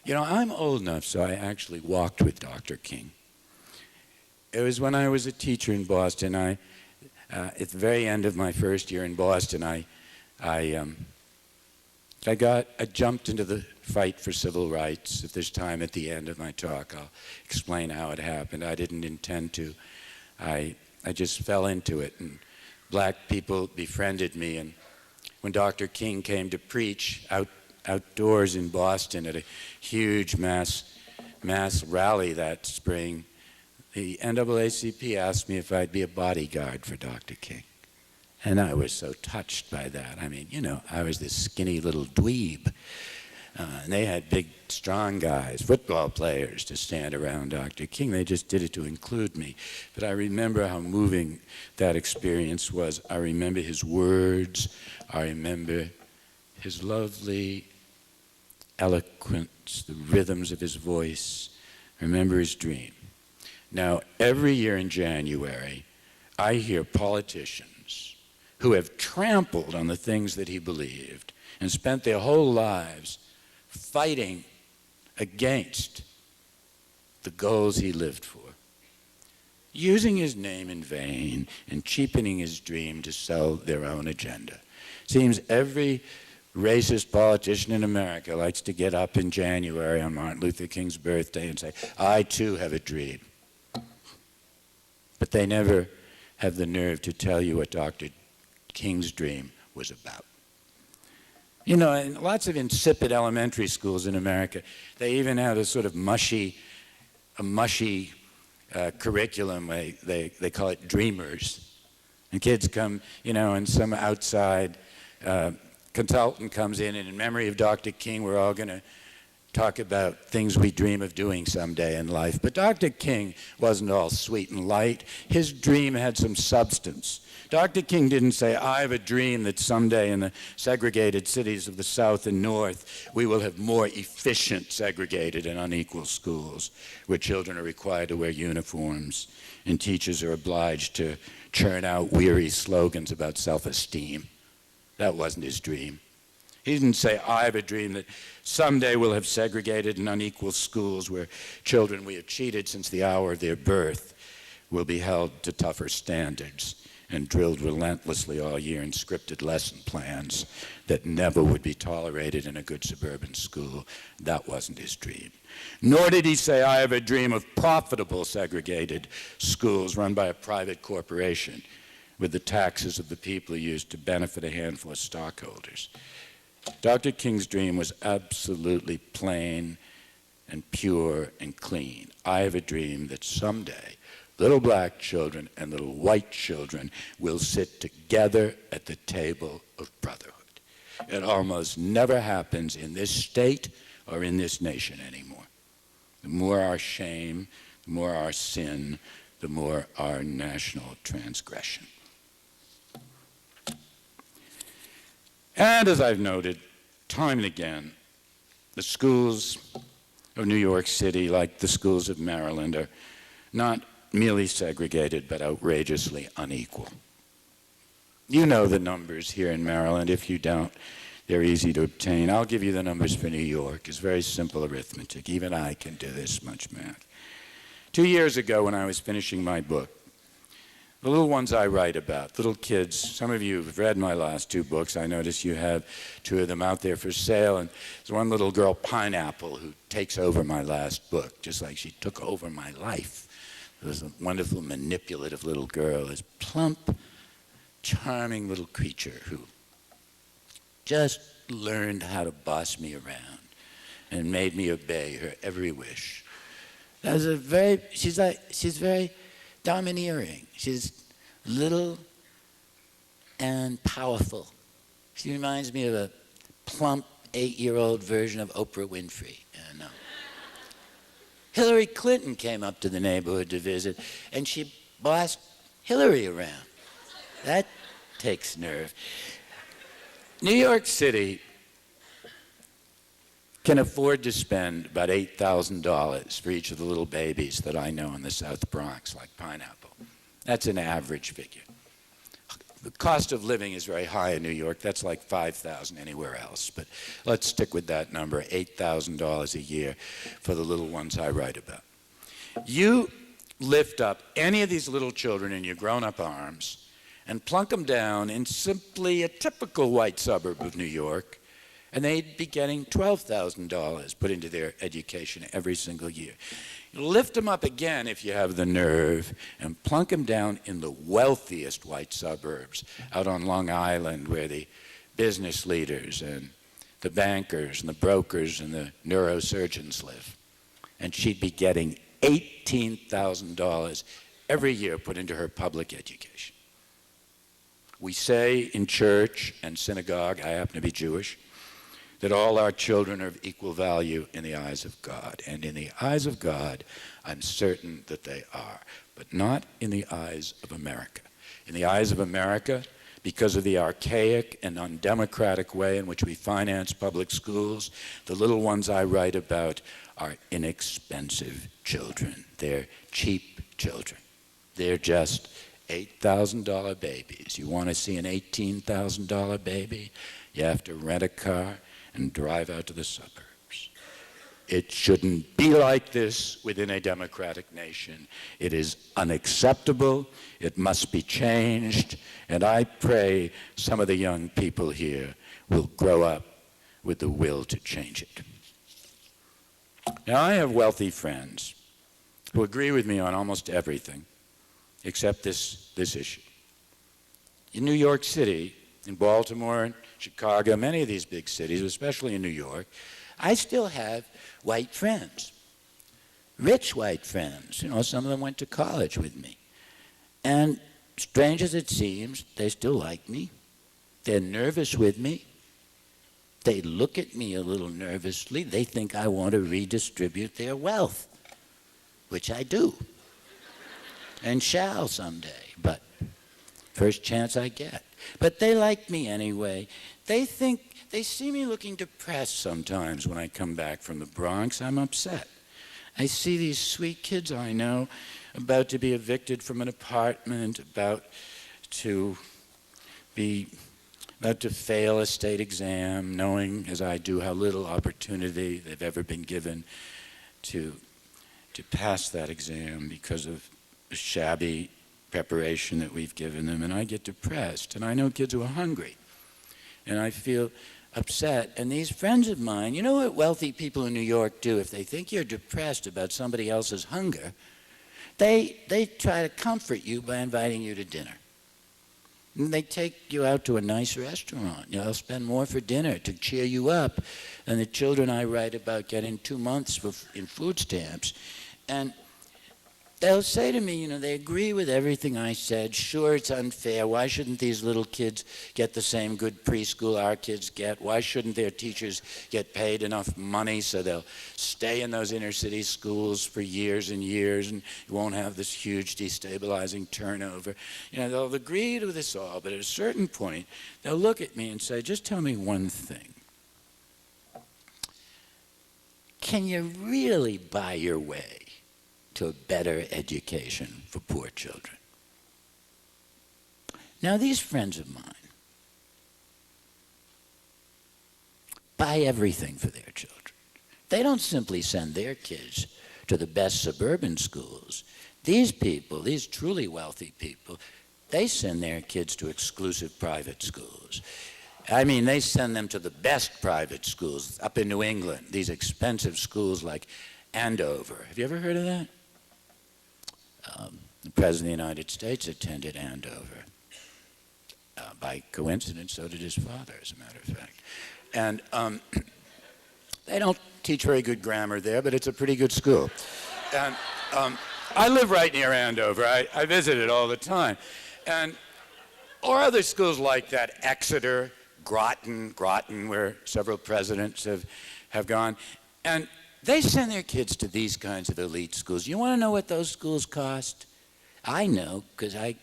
You know, I'm old enough, so I actually walked with Dr. King. It was when I was a teacher in Boston. At the very end of my first year in Boston, I jumped into the fight for civil rights. If there's time at the end of my talk, I'll explain how it happened. I didn't intend to. I just fell into it, and black people befriended me. And when Dr. King came to preach outdoors in Boston at a huge mass rally that spring, the NAACP asked me if I'd be a bodyguard for Dr. King. And I was so touched by that. I mean, you know, I was this skinny little dweeb. And they had big, strong guys, football players, to stand around Dr. King. They just did it to include me. But I remember how moving that experience was. I remember his words. I remember his lovely eloquence, the rhythms of his voice. I remember his dream. Now, every year in January, I hear politicians who have trampled on the things that he believed and spent their whole lives fighting against the goals he lived for, using his name in vain and cheapening his dream to sell their own agenda. Seems every racist politician in America likes to get up in January on Martin Luther King's birthday and say, I too have a dream. But they never have the nerve to tell you what Dr. King's dream was about. You know, in lots of insipid elementary schools in America, they even have a sort of mushy curriculum. They call it dreamers. And kids come, you know, and some outside consultant comes in memory of Dr. King, we're all going to talk about things we dream of doing someday in life. But Dr. King wasn't all sweet and light. His dream had some substance. Dr. King didn't say, I have a dream that someday in the segregated cities of the South and North, we will have more efficient, segregated, and unequal schools where children are required to wear uniforms and teachers are obliged to churn out weary slogans about self-esteem. That wasn't his dream. He didn't say, I have a dream that someday we'll have segregated and unequal schools where children we have cheated since the hour of their birth will be held to tougher standards and drilled relentlessly all year in scripted lesson plans that never would be tolerated in a good suburban school. That wasn't his dream. Nor did he say, I have a dream of profitable segregated schools run by a private corporation with the taxes of the people used to benefit a handful of stockholders. Dr. King's dream was absolutely plain and pure and clean. I have a dream that someday little black children and little white children will sit together at the table of brotherhood. It almost never happens in this state or in this nation anymore. The more our shame, the more our sin, the more our national transgression. And as I've noted time and again, the schools of New York City, like the schools of Maryland, are not merely segregated, but outrageously unequal. You know the numbers here in Maryland. If you don't, they're easy to obtain. I'll give you the numbers for New York. It's very simple arithmetic. Even I can do this much math. 2 years ago, when I was finishing my book, the little ones I write about, little kids, some of you have read my last 2 books. I notice you have 2 of them out there for sale. And there's one little girl, Pineapple, who takes over my last book, just like she took over my life. It was a wonderful, manipulative little girl, this plump, charming little creature who just learned how to boss me around and made me obey her every wish. She's very domineering. She's little and powerful. She reminds me of a plump 8-year-old version of Oprah Winfrey. You know. Hillary Clinton came up to the neighborhood to visit, and she bossed Hillary around. That takes nerve. New York City can afford to spend about $8,000 for each of the little babies that I know in the South Bronx, like Pineapple. That's an average figure. The cost of living is very high in New York. That's like $5,000 anywhere else. But let's stick with that number, $8,000 a year for the little ones I write about. You lift up any of these little children in your grown-up arms and plunk them down in simply a typical white suburb of New York, and they'd be getting $12,000 put into their education every single year. Lift them up again if you have the nerve and plunk them down in the wealthiest white suburbs out on Long Island, where the business leaders and the bankers and the brokers and the neurosurgeons live. And she'd be getting $18,000 every year put into her public education. We say in church and synagogue, I happen to be Jewish, that all our children are of equal value in the eyes of God. And in the eyes of God, I'm certain that they are, but not in the eyes of America. In the eyes of America, because of the archaic and undemocratic way in which we finance public schools, the little ones I write about are inexpensive children. They're cheap children. They're just $8,000 babies. You want to see an $18,000 baby? You have to rent a car and drive out to the suburbs. It shouldn't be like this within a democratic nation. It is unacceptable. It must be changed. And I pray some of the young people here will grow up with the will to change it. Now, I have wealthy friends who agree with me on almost everything except this issue. In New York City, in Baltimore, and Chicago, many of these big cities, especially in New York, I still have white friends, rich white friends. You know, some of them went to college with me. And strange as it seems, they still like me. They're nervous with me. They look at me a little nervously. They think I want to redistribute their wealth, which I do and shall someday, but first chance I get. But they like me anyway. They see me looking depressed sometimes when I come back from the Bronx. I'm upset. I see these sweet kids I know about to be evicted from an apartment, about to fail a state exam, knowing as I do how little opportunity they've ever been given to pass that exam because of a shabby preparation that we've given them, and I get depressed. And I know kids who are hungry, and I feel upset. And these friends of mine, you know what wealthy people in New York do? If they think you're depressed about somebody else's hunger, they try to comfort you by inviting you to dinner. And they take you out to a nice restaurant. They'll spend more for dinner to cheer you up than the children I write about getting 2 months in food stamps. And they'll say to me, they agree with everything I said. Sure, it's unfair. Why shouldn't these little kids get the same good preschool our kids get? Why shouldn't their teachers get paid enough money so they'll stay in those inner city schools for years and years and you won't have this huge destabilizing turnover? They'll agree to this all, but at a certain point, they'll look at me and say, just tell me one thing. Can you really buy your way to a better education for poor children? Now, these friends of mine buy everything for their children. They don't simply send their kids to the best suburban schools. These people, these truly wealthy people, they send their kids to exclusive private schools. I mean, they send them to the best private schools up in New England, these expensive schools like Andover. Have you ever heard of that? The President of the United States attended Andover. By coincidence, so did his father, as a matter of fact. And they don't teach very good grammar there, but it's a pretty good school. And I live right near Andover. I visit it all the time. Or other schools like that, Exeter, Groton, where several presidents have gone. And they send their kids to these kinds of elite schools. You want to know what those schools cost? I know, because I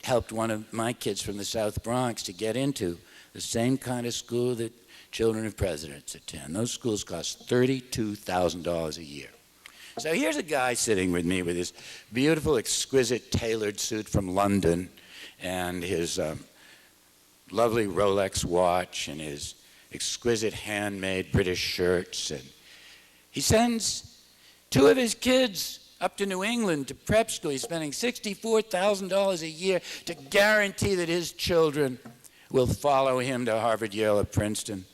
helped one of my kids from the South Bronx to get into the same kind of school that children of presidents attend. Those schools cost $32,000 a year. So here's a guy sitting with me with his beautiful, exquisite tailored suit from London and his lovely Rolex watch and his exquisite handmade British shirts. And he sends 2 of his kids up to New England to prep school. He's spending $64,000 a year to guarantee that his children will follow him to Harvard, Yale, or Princeton.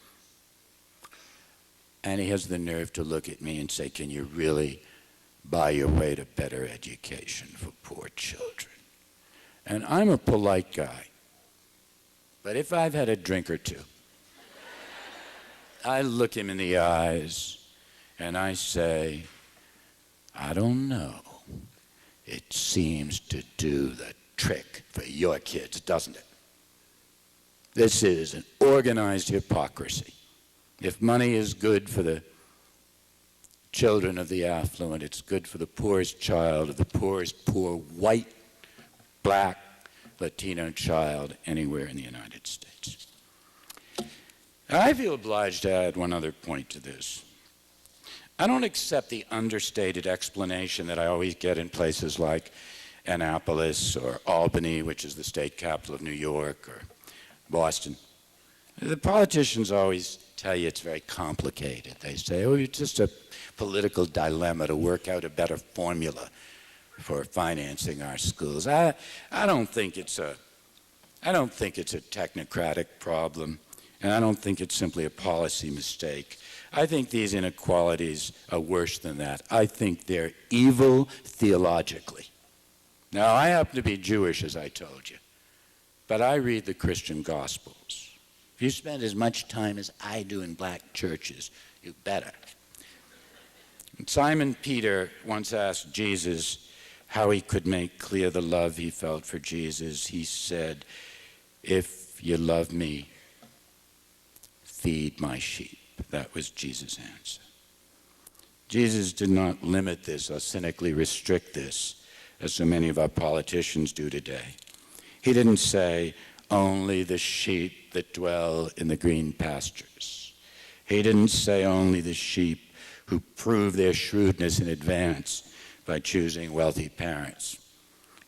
And he has the nerve to look at me and say, can you really buy your way to better education for poor children? And I'm a polite guy. But if I've had a drink or two, I look him in the eyes and I say, I don't know. It seems to do the trick for your kids, doesn't it? This is an organized hypocrisy. If money is good for the children of the affluent, it's good for the poorest child of the poorest poor white, black, Latino child anywhere in the United States. I feel obliged to add one other point to this. I don't accept the understated explanation that I always get in places like Annapolis or Albany, which is the state capital of New York, or Boston. The politicians always tell you it's very complicated. They say, oh, it's just a political dilemma to work out a better formula for financing our schools. I don't think it's a technocratic problem, and I don't think it's simply a policy mistake. I think these inequalities are worse than that. I think they're evil theologically. Now, I happen to be Jewish, as I told you, but I read the Christian Gospels. If you spend as much time as I do in black churches, you better. Simon Peter once asked Jesus how he could make clear the love he felt for Jesus. He said, if you love me, feed my sheep. That was Jesus' answer. Jesus did not limit this or cynically restrict this, as so many of our politicians do today. He didn't say, only the sheep that dwell in the green pastures. He didn't say only the sheep who prove their shrewdness in advance by choosing wealthy parents.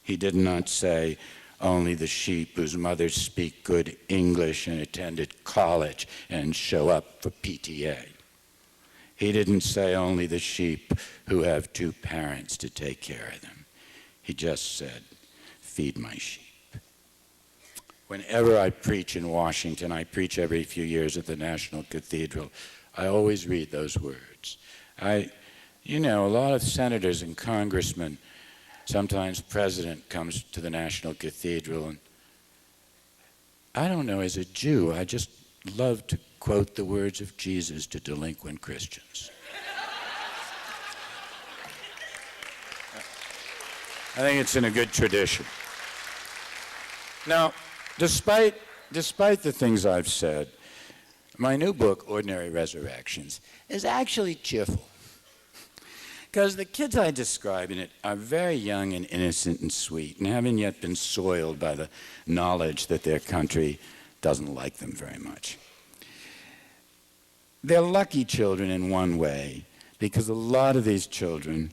He did not say only the sheep whose mothers speak good English and attended college and show up for PTA. He didn't say only the sheep who have 2 parents to take care of them. He just said, feed my sheep. Whenever I preach in Washington, I preach every few years at the National Cathedral, I always read those words. You know, a lot of senators and congressmen, sometimes president comes to the National Cathedral, and I don't know, as a Jew, I just love to quote the words of Jesus to delinquent Christians. I think it's in a good tradition. Now, despite the things I've said, my new book, Ordinary Resurrections, is actually cheerful. Because the kids I describe in it are very young and innocent and sweet and haven't yet been soiled by the knowledge that their country doesn't like them very much. They're lucky children in one way, because a lot of these children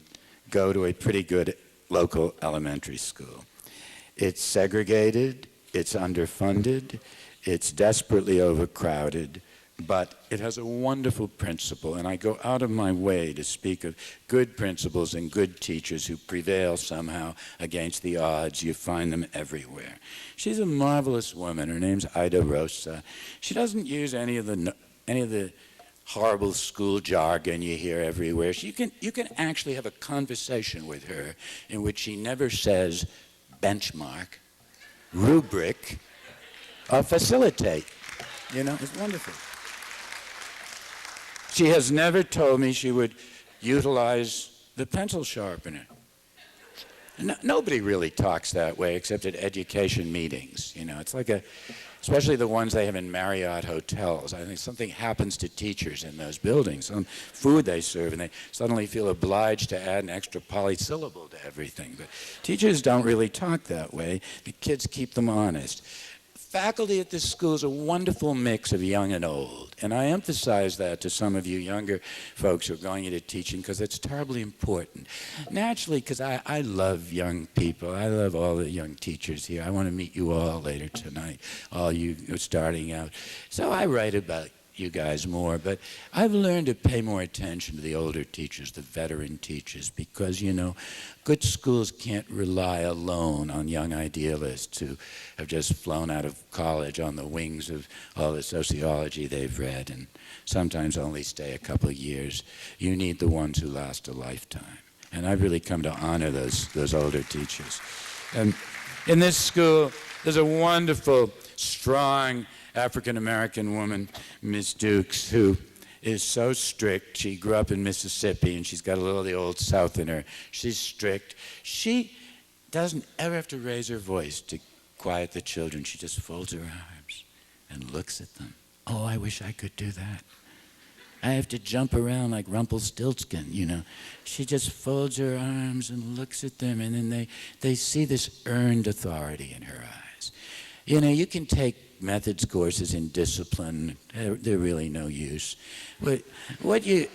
go to a pretty good local elementary school. It's segregated, it's underfunded, it's desperately overcrowded, but it has a wonderful principle, and I go out of my way to speak of good principles and good teachers who prevail somehow against the odds. You find them everywhere. She's a marvelous woman. Her name's Ida Rosa. She doesn't use any of the horrible school jargon you hear everywhere. You can actually have a conversation with her in which she never says benchmark, rubric, or facilitate. You know, it's wonderful. She has never told me she would utilize the pencil sharpener. Nobody really talks that way except at education meetings. You know, it's like especially the ones they have in Marriott hotels. I think something happens to teachers in those buildings, some food they serve, and they suddenly feel obliged to add an extra polysyllable to everything. But teachers don't really talk that way. The kids keep them honest. Faculty at this school is a wonderful mix of young and old, and I emphasize that to some of you younger folks who are going into teaching because it's terribly important. Naturally, because I love young people. I love all the young teachers here. I want to meet you all later tonight, all you starting out. So I write about you guys more, but I've learned to pay more attention to the older teachers, the veteran teachers, because, you know, good schools can't rely alone on young idealists who have just flown out of college on the wings of all the sociology they've read and sometimes only stay a couple of years. You need the ones who last a lifetime. And I've really come to honor those older teachers. And in this school, there's a wonderful, strong African-American woman, Miss Dukes, who is so strict. She grew up in Mississippi, and she's got a little of the old South in her. She's strict. She doesn't ever have to raise her voice to quiet the children. She just folds her arms and looks at them. Oh, I wish I could do that. I have to jump around like Rumpelstiltskin, you know. She just folds her arms and looks at them, and then they see this earned authority in her eyes. You know, you can take methods courses in discipline. They're really no use. But what you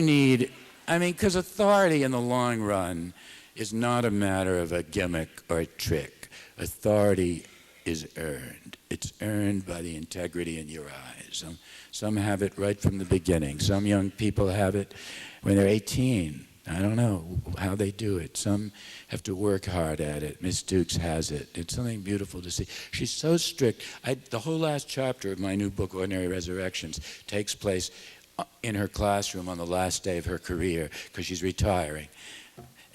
need, I mean, because authority in the long run is not a matter of a gimmick or a trick. Authority is earned. It's earned by the integrity in your eyes. Some have it right from the beginning. Some young people have it when they're 18. I don't know how they do it. Some have to work hard at it. Miss Dukes has it. It's something beautiful to see. She's so strict. The whole last chapter of my new book, Ordinary Resurrections, takes place in her classroom on the last day of her career because she's retiring.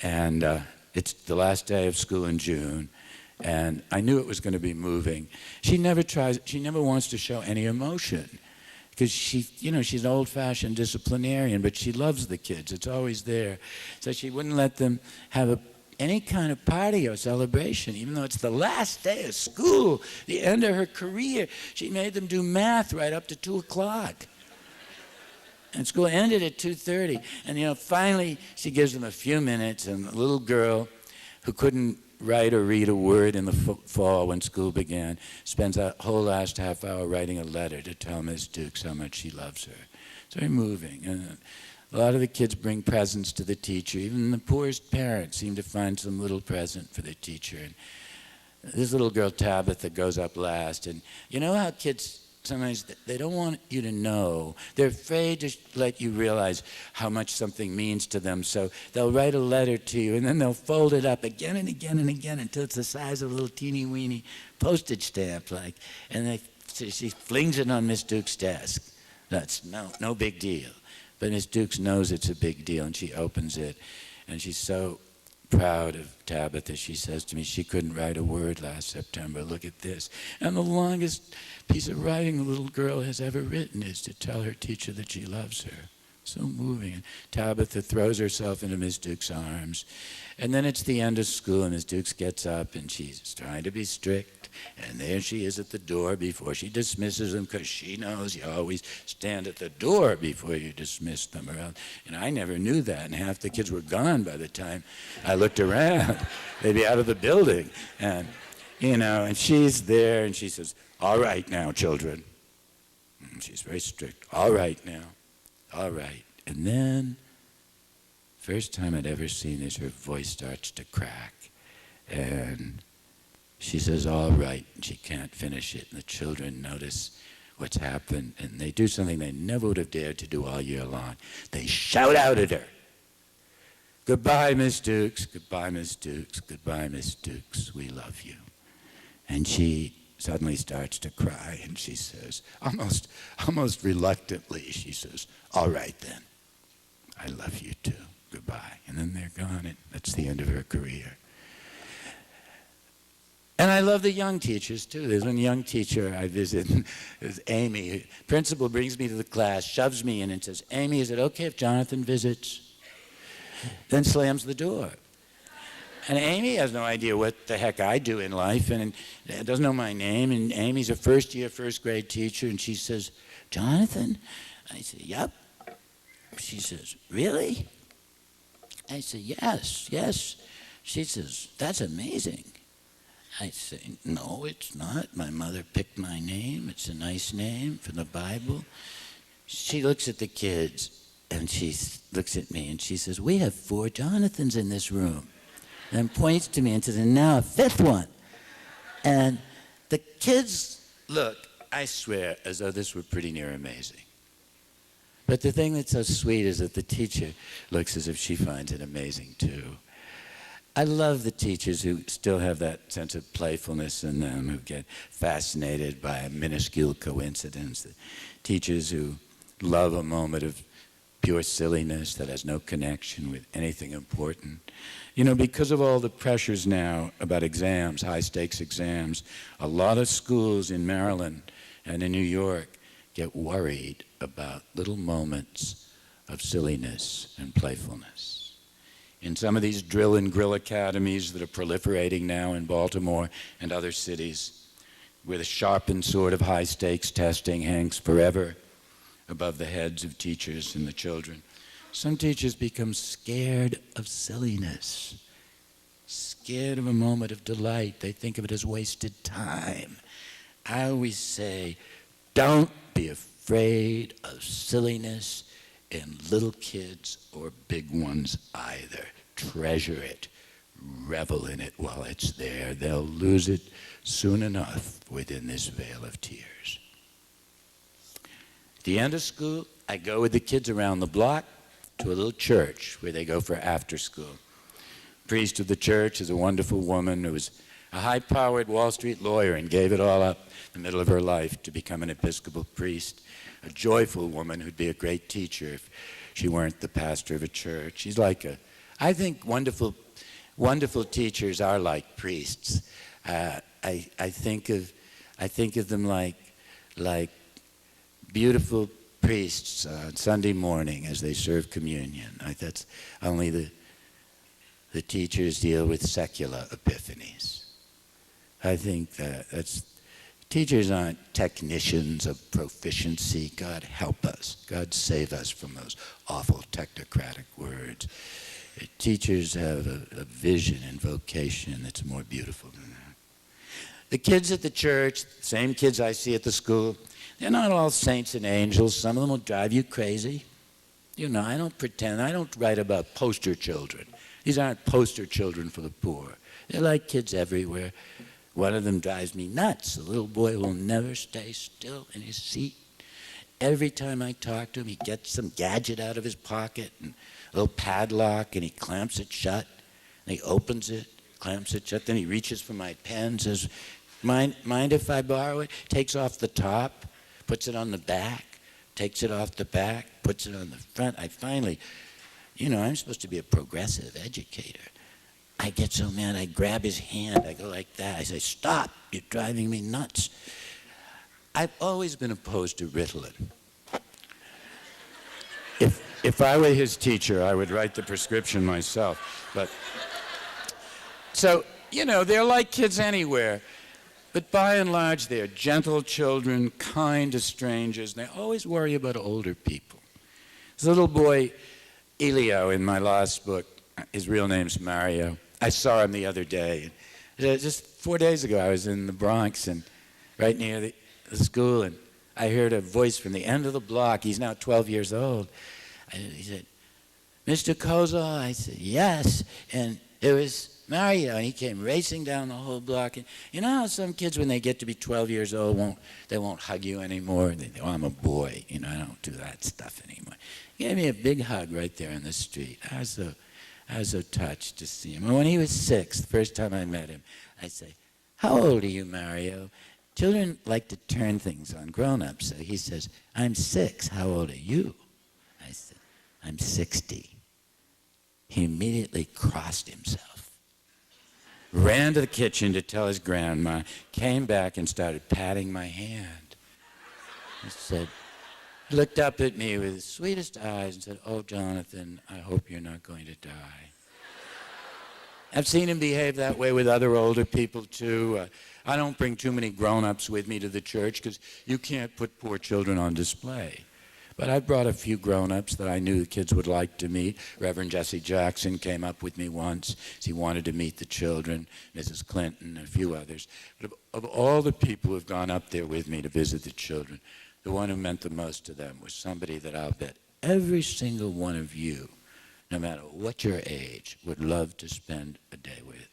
And it's the last day of school in June. And I knew it was going to be moving. She never wants to show any emotion. Because she's an old-fashioned disciplinarian, but she loves the kids. It's always there. So she wouldn't let them have any kind of party or celebration, even though it's the last day of school, the end of her career. She made them do math right up to 2 o'clock. And school ended at 2:30. And, finally she gives them a few minutes, and the little girl who couldn't write or read a word in the fall when school began, spends that whole last half hour writing a letter to tell Miss Dukes how much she loves her. It's very moving. And a lot of the kids bring presents to the teacher. Even the poorest parents seem to find some little present for the teacher. And this little girl, Tabitha, goes up last. And you know how kids sometimes they don't want you to know. They're afraid to let you realize how much something means to them. So they'll write a letter to you, and then they'll fold it up again and again and again until it's the size of a little teeny-weeny postage stamp, and she flings it on Miss Duke's desk. That's no big deal. But Miss Dukes knows it's a big deal, and she opens it, and she's so proud of Tabitha. She says to me, she couldn't write a word last September. Look at this. And the longest piece of writing the little girl has ever written is to tell her teacher that she loves her. So moving. And Tabitha throws herself into Miss Duke's arms. And then it's the end of school, and Miss Dukes gets up, and she's trying to be strict. And there she is at the door before she dismisses them, because she knows you always stand at the door before you dismiss them. And I never knew that, and half the kids were gone by the time I looked around. They'd be out of the building. And, and she's there, and she says, "All right now, children." And she's very strict. "All right now. All right." And then, first time I'd ever seen this, her voice starts to crack. And she says, "All right," and she can't finish it. And the children notice what's happened, and they do something they never would have dared to do all year long. They shout out at her, "Goodbye, Miss Dukes. Goodbye, Miss Dukes. Goodbye, Miss Dukes. We love you." And she suddenly starts to cry, and she says, almost reluctantly, she says, "All right then. I love you too. Goodbye." And then they're gone, and that's the end of her career. And I love the young teachers, too. There's one young teacher I visit, it's Amy. Principal brings me to the class, shoves me in and says, "Amy, is it okay if Jonathan visits?" Then slams the door. And Amy has no idea what the heck I do in life, and doesn't know my name. And Amy's a first-year, first-grade teacher, and she says, "Jonathan?" I say, "Yep." She says, "Really?" I say, yes. She says, "That's amazing." I say, "No, it's not. My mother picked my name. It's a nice name from the Bible." She looks at the kids, and she looks at me, and she says, "We have 4 Jonathans in this room." And points to me and says, "And now a 5th one." And the kids look, I swear, as though this were pretty near amazing. But the thing that's so sweet is that the teacher looks as if she finds it amazing, too. I love the teachers who still have that sense of playfulness in them, who get fascinated by a minuscule coincidence. The teachers who love a moment of pure silliness that has no connection with anything important. Because of all the pressures now about exams, high-stakes exams, a lot of schools in Maryland and in New York get worried about little moments of silliness and playfulness. In some of these drill and grill academies that are proliferating now in Baltimore and other cities, where the sharpened sword of high-stakes testing hangs forever above the heads of teachers and the children, some teachers become scared of silliness, scared of a moment of delight. They think of it as wasted time. I always say, don't be afraid of silliness in little kids or big ones either. Treasure it. Revel in it while it's there. They'll lose it soon enough within this veil of tears. At the end of school, I go with the kids around the block to a little church where they go for after school. The priest of the church is a wonderful woman who was a high-powered Wall Street lawyer and gave it all up in the middle of her life to become an Episcopal priest. A joyful woman who'd be a great teacher if she weren't the pastor of a church. She's I think wonderful teachers are like priests. I think of them like beautiful priests on Sunday morning as they serve communion. That's only the teachers deal with secular epiphanies. I think that's teachers aren't technicians of proficiency. God help us. God save us from those awful technocratic words. Teachers have a vision and vocation that's more beautiful than that. The kids at the church, same kids I see at the school, they're not all saints and angels. Some of them will drive you crazy. I don't pretend. I don't write about poster children. These aren't poster children for the poor. They're like kids everywhere. One of them drives me nuts. The little boy will never stay still in his seat. Every time I talk to him, he gets some gadget out of his pocket, and a little padlock, and he clamps it shut. And he opens it, clamps it shut. Then he reaches for my pen, says, mind if I borrow it? Takes off the top, puts it on the back, takes it off the back, puts it on the front. I finally, I'm supposed to be a progressive educator. I get so mad, I grab his hand, I go like that. I say, stop, you're driving me nuts. I've always been opposed to Ritalin. If I were his teacher, I would write the prescription myself. But so, they're like kids anywhere. But by and large, they're gentle children, kind to strangers, and they always worry about older people. This little boy, Elio, in my last book, his real name's Mario. I saw him the other day. Just 4 days ago, I was in the Bronx, and right near the school, and I heard a voice from the end of the block. He's now 12 years old. He said, Mr. Kozol? I said, yes. And it was Mario, and he came racing down the whole block. And you know how some kids, when they get to be 12 years old, they won't hug you anymore? They go, I'm a boy. I don't do that stuff anymore. He gave me a big hug right there in the street. I was so touched to see him. And when he was 6, the first time I met him, I say, how old are you, Mario? Children like to turn things on grown-ups. So he says, I'm 6. How old are you? I said, I'm 60. He immediately crossed himself, ran to the kitchen to tell his grandma, came back and started patting my hand. He said, looked up at me with the sweetest eyes and said, oh, Jonathan, I hope you're not going to die. I've seen him behave that way with other older people, too. I don't bring too many grown-ups with me to the church because you can't put poor children on display. But I brought a few grown-ups that I knew the kids would like to meet. Reverend Jesse Jackson came up with me once. He wanted to meet the children, Mrs. Clinton, and a few others. But of all the people who have gone up there with me to visit the children, the one who meant the most to them was somebody that I'll bet every single one of you, no matter what your age, would love to spend a day with.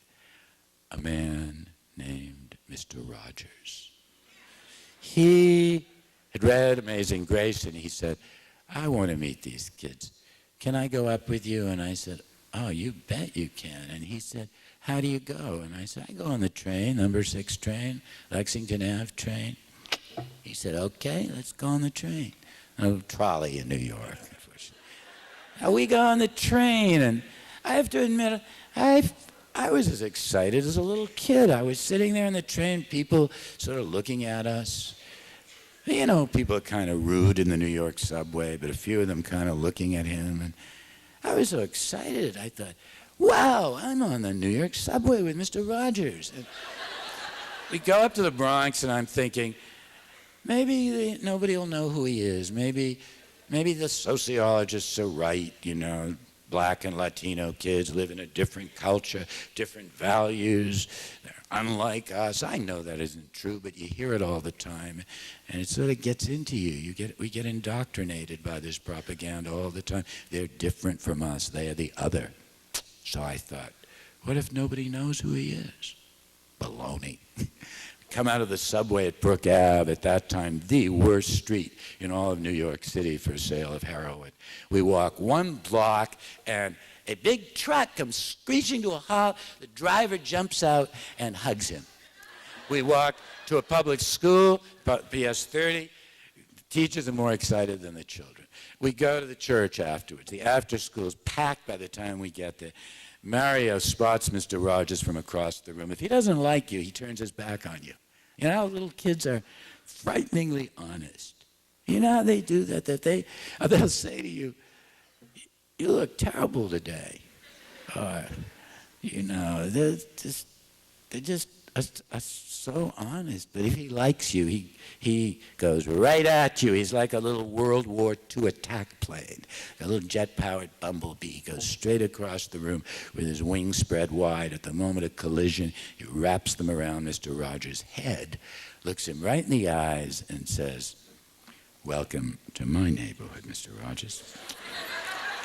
A man named Mr. Rogers. He had read Amazing Grace, and he said, I want to meet these kids. Can I go up with you? And I said, oh, you bet you can. And he said, how do you go? And I said, I go on the train, number 6 train, Lexington Ave train. He said, okay, let's go on the train. A trolley in New York. Now we go on the train, and I have to admit, I was as excited as a little kid. I was sitting there in the train, people sort of looking at us. People are kind of rude in the New York subway, but a few of them kind of looking at him. And I was so excited. I thought, wow, I'm on the New York subway with Mr. Rogers. And we go up to the Bronx, and I'm thinking, maybe nobody will know who he is. Maybe the sociologists are right, Black and Latino kids live in a different culture, different values. They're unlike us. I know that isn't true, but you hear it all the time, and it sort of gets into you. We get indoctrinated by this propaganda all the time. They're different from us. They are the other. So I thought, what if nobody knows who he is? Baloney. Come out of the subway at Brook Ave, at that time the worst street in all of New York City for sale of heroin. We walk 1 block, and a big truck comes screeching to a halt. The driver jumps out and hugs him. We walk to a public school, PS 30. The teachers are more excited than the children. We go to the church afterwards. The after school is packed by the time we get there. Mario spots Mr. Rogers from across the room. If he doesn't like you, he turns his back on you. You know how little kids are frighteningly honest. You know how they do that? They'll say to you, you look terrible today. Or, they're just so honest. But if he likes you, he goes right at you. He's like a little World War II attack plane. A little jet-powered bumblebee. He goes straight across the room with his wings spread wide. At the moment of collision, he wraps them around Mr. Rogers' head, looks him right in the eyes, and says, welcome to my neighborhood, Mr. Rogers.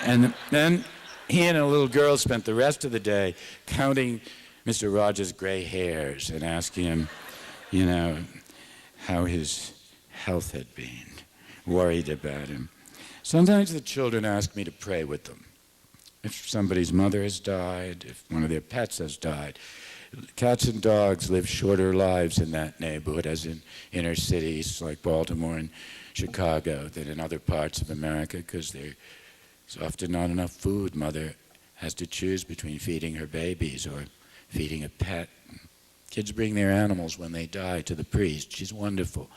And then he and a little girl spent the rest of the day counting Mr. Rogers' gray hairs and asking him, how his health had been, worried about him. Sometimes the children ask me to pray with them. If somebody's mother has died, if one of their pets has died. Cats and dogs live shorter lives in that neighborhood, as in inner cities like Baltimore and Chicago, than in other parts of America, because there's often not enough food. Mother has to choose between feeding her babies or feeding a pet. Kids bring their animals when they die to the priest. She's wonderful.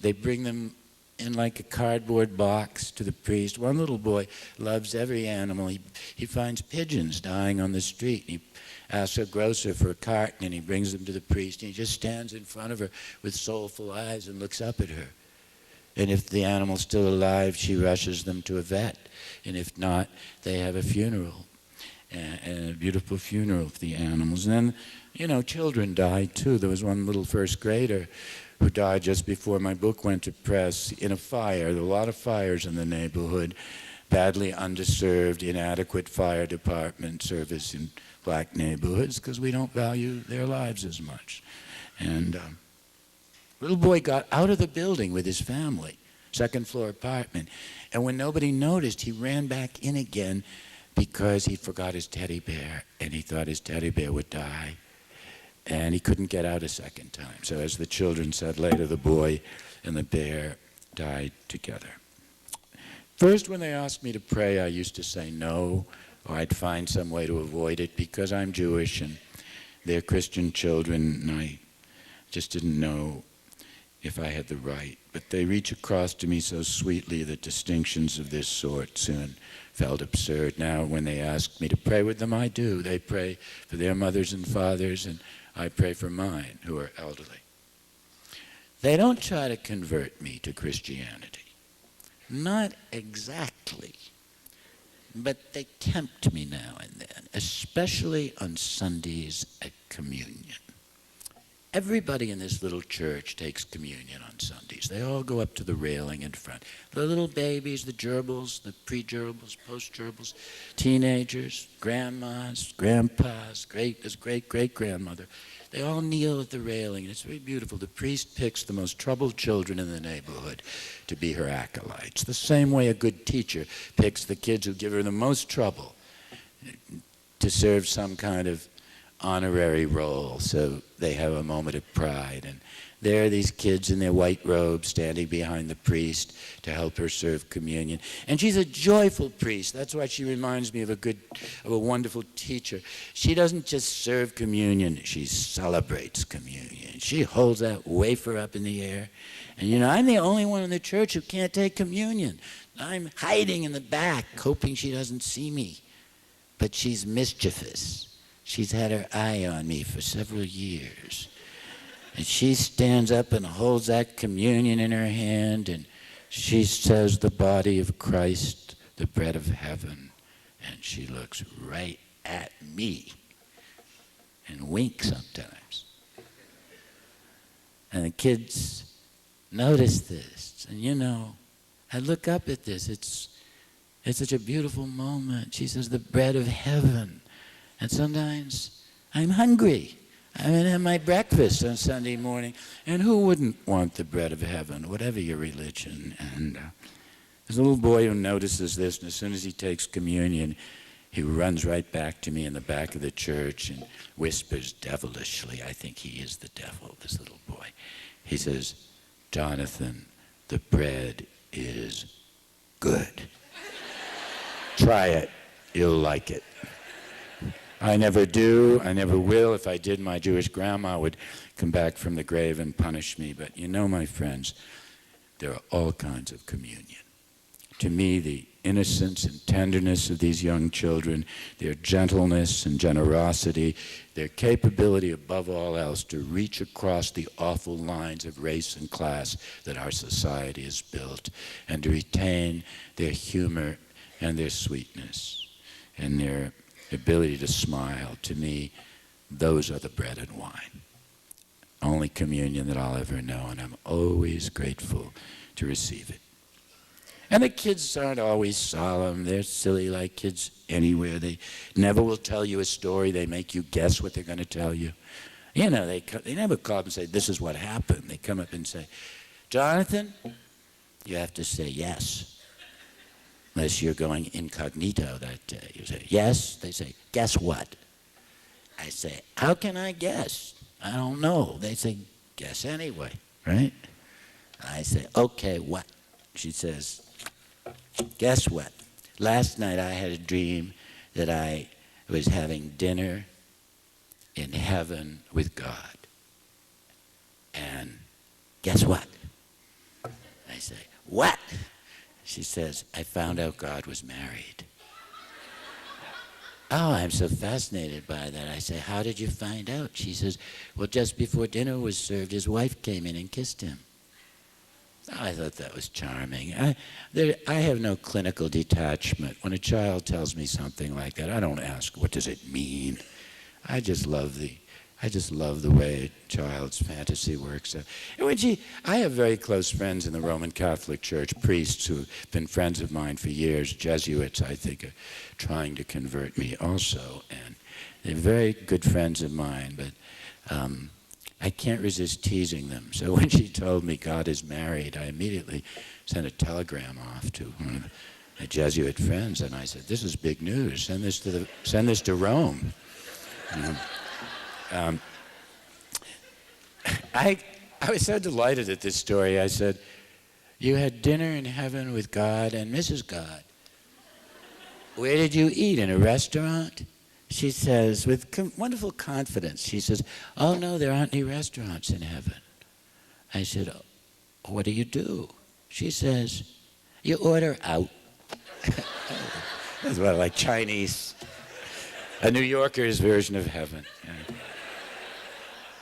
They bring them in like a cardboard box to the priest. One little boy loves every animal. He finds pigeons dying on the street. He asks a grocer for a carton, and he brings them to the priest. And he just stands in front of her with soulful eyes and looks up at her. And if the animal's still alive, she rushes them to a vet. And if not, they have a funeral, and a beautiful funeral for the animals. And then, children die too. There was one little first grader who died just before my book went to press in a fire. There were a lot of fires in the neighborhood, badly underserved, inadequate fire department service in black neighborhoods because we don't value their lives as much. And little boy got out of the building with his family, second floor apartment, and when nobody noticed, he ran back in again because he forgot his teddy bear, and he thought his teddy bear would die. And he couldn't get out a second time. So as the children said later, the boy and the bear died together. First, when they asked me to pray, I used to say no, or I'd find some way to avoid it because I'm Jewish and they're Christian children, and I just didn't know if I had the right. But they reach across to me so sweetly that distinctions of this sort soon felt absurd. Now, when they ask me to pray with them, I do. They pray for their mothers and fathers, and I pray for mine, who are elderly. They don't try to convert me to Christianity. Not exactly. But they tempt me now and then, especially on Sundays at communion. Everybody in this little church takes communion on Sundays. They all go up to the railing in front. The little babies, the gerbils, the pre-gerbils, post-gerbils, teenagers, grandmas, grandpas, great-great-grandmother. They all kneel at the railing, and it's very beautiful. The priest picks the most troubled children in the neighborhood to be her acolytes. The same way a good teacher picks the kids who give her the most trouble to serve some kind of honorary role, so they have a moment of pride. And there are these kids in their white robes standing behind the priest to help her serve communion. And she's a joyful priest. That's why she reminds me of a wonderful teacher. She doesn't just serve communion, she celebrates communion. She holds that wafer up in the air. And I'm the only one in the church who can't take communion. I'm hiding in the back, hoping she doesn't see me. But she's mischievous. She's had her eye on me for several years. And she stands up and holds that communion in her hand, and she says, "The body of Christ, the bread of heaven." And she looks right at me and winks sometimes. And the kids notice this. And I look up at this. It's such a beautiful moment. She says, "The bread of heaven." And sometimes I'm hungry. I'm going to have my breakfast on Sunday morning. And who wouldn't want the bread of heaven, whatever your religion? And there's a little boy who notices this, and as soon as he takes communion, he runs right back to me in the back of the church and whispers devilishly, I think he is the devil, this little boy. He says, "Jonathan, the bread is good. Try it. You'll like it." I never do, I never will. If I did, my Jewish grandma would come back from the grave and punish me. But my friends, there are all kinds of communion. To me, the innocence and tenderness of these young children, their gentleness and generosity, their capability above all else to reach across the awful lines of race and class that our society has built, and to retain their humor and their sweetness and their ability to smile. To me, those are the bread and wine. Only communion that I'll ever know, and I'm always grateful to receive it. And the kids aren't always solemn. They're silly like kids anywhere. They never will tell you a story. They make you guess what they're going to tell you. You know, they never come up and say, this is what happened. They come up and say, Jonathan, you have to say yes. Unless you're going incognito that day. You say, yes. They say, guess what? I say, how can I guess? I don't know. They say, guess anyway, right? I say, okay, what? She says, guess what? Last night I had a dream that I was having dinner in heaven with God. And guess what? I say, what? She says, I found out God was married. Oh, I'm so fascinated by that. I say, how did you find out? She says, well, just before dinner was served, his wife came in and kissed him. I thought that was charming. I have no clinical detachment. When a child tells me something like that, I don't ask, what does it mean? I just love the way a child's fantasy works. I have very close friends in the Roman Catholic Church, priests who have been friends of mine for years, Jesuits, I think, are trying to convert me also. And they're very good friends of mine, but I can't resist teasing them. So when she told me God is married, I immediately sent a telegram off to one of my Jesuit friends, and I said, this is big news. Send this to Rome. I was so delighted at this story. I said, you had dinner in heaven with God and Mrs. God. Where did you eat? In a restaurant? She says, with wonderful confidence, she says, oh no, there aren't any restaurants in heaven. I said, oh, what do you do? She says, you order out. That's what, like Chinese, a New Yorker's version of heaven. Yeah.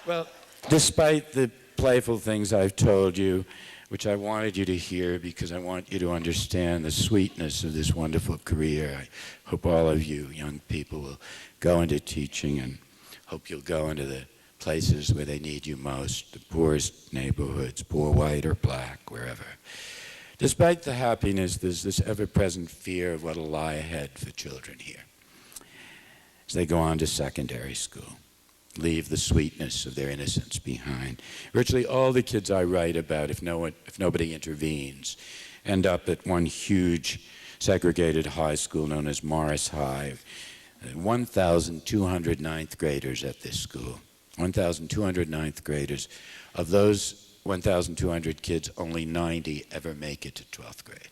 Well, despite the playful things I've told you, which I wanted you to hear because I want you to understand the sweetness of this wonderful career. I hope all of you young people will go into teaching, and hope you'll go into the places where they need you most, the poorest neighborhoods, poor white or black, wherever. Despite the happiness, there's this ever-present fear of what'll lie ahead for children here as they go on to secondary school, leave the sweetness of their innocence behind. Virtually all the kids I write about, if nobody intervenes, end up at one huge segregated high school known as Morris High. 1,200 ninth graders at this school. 1,200 ninth graders. Of those 1,200 kids, only 90 ever make it to 12th grade.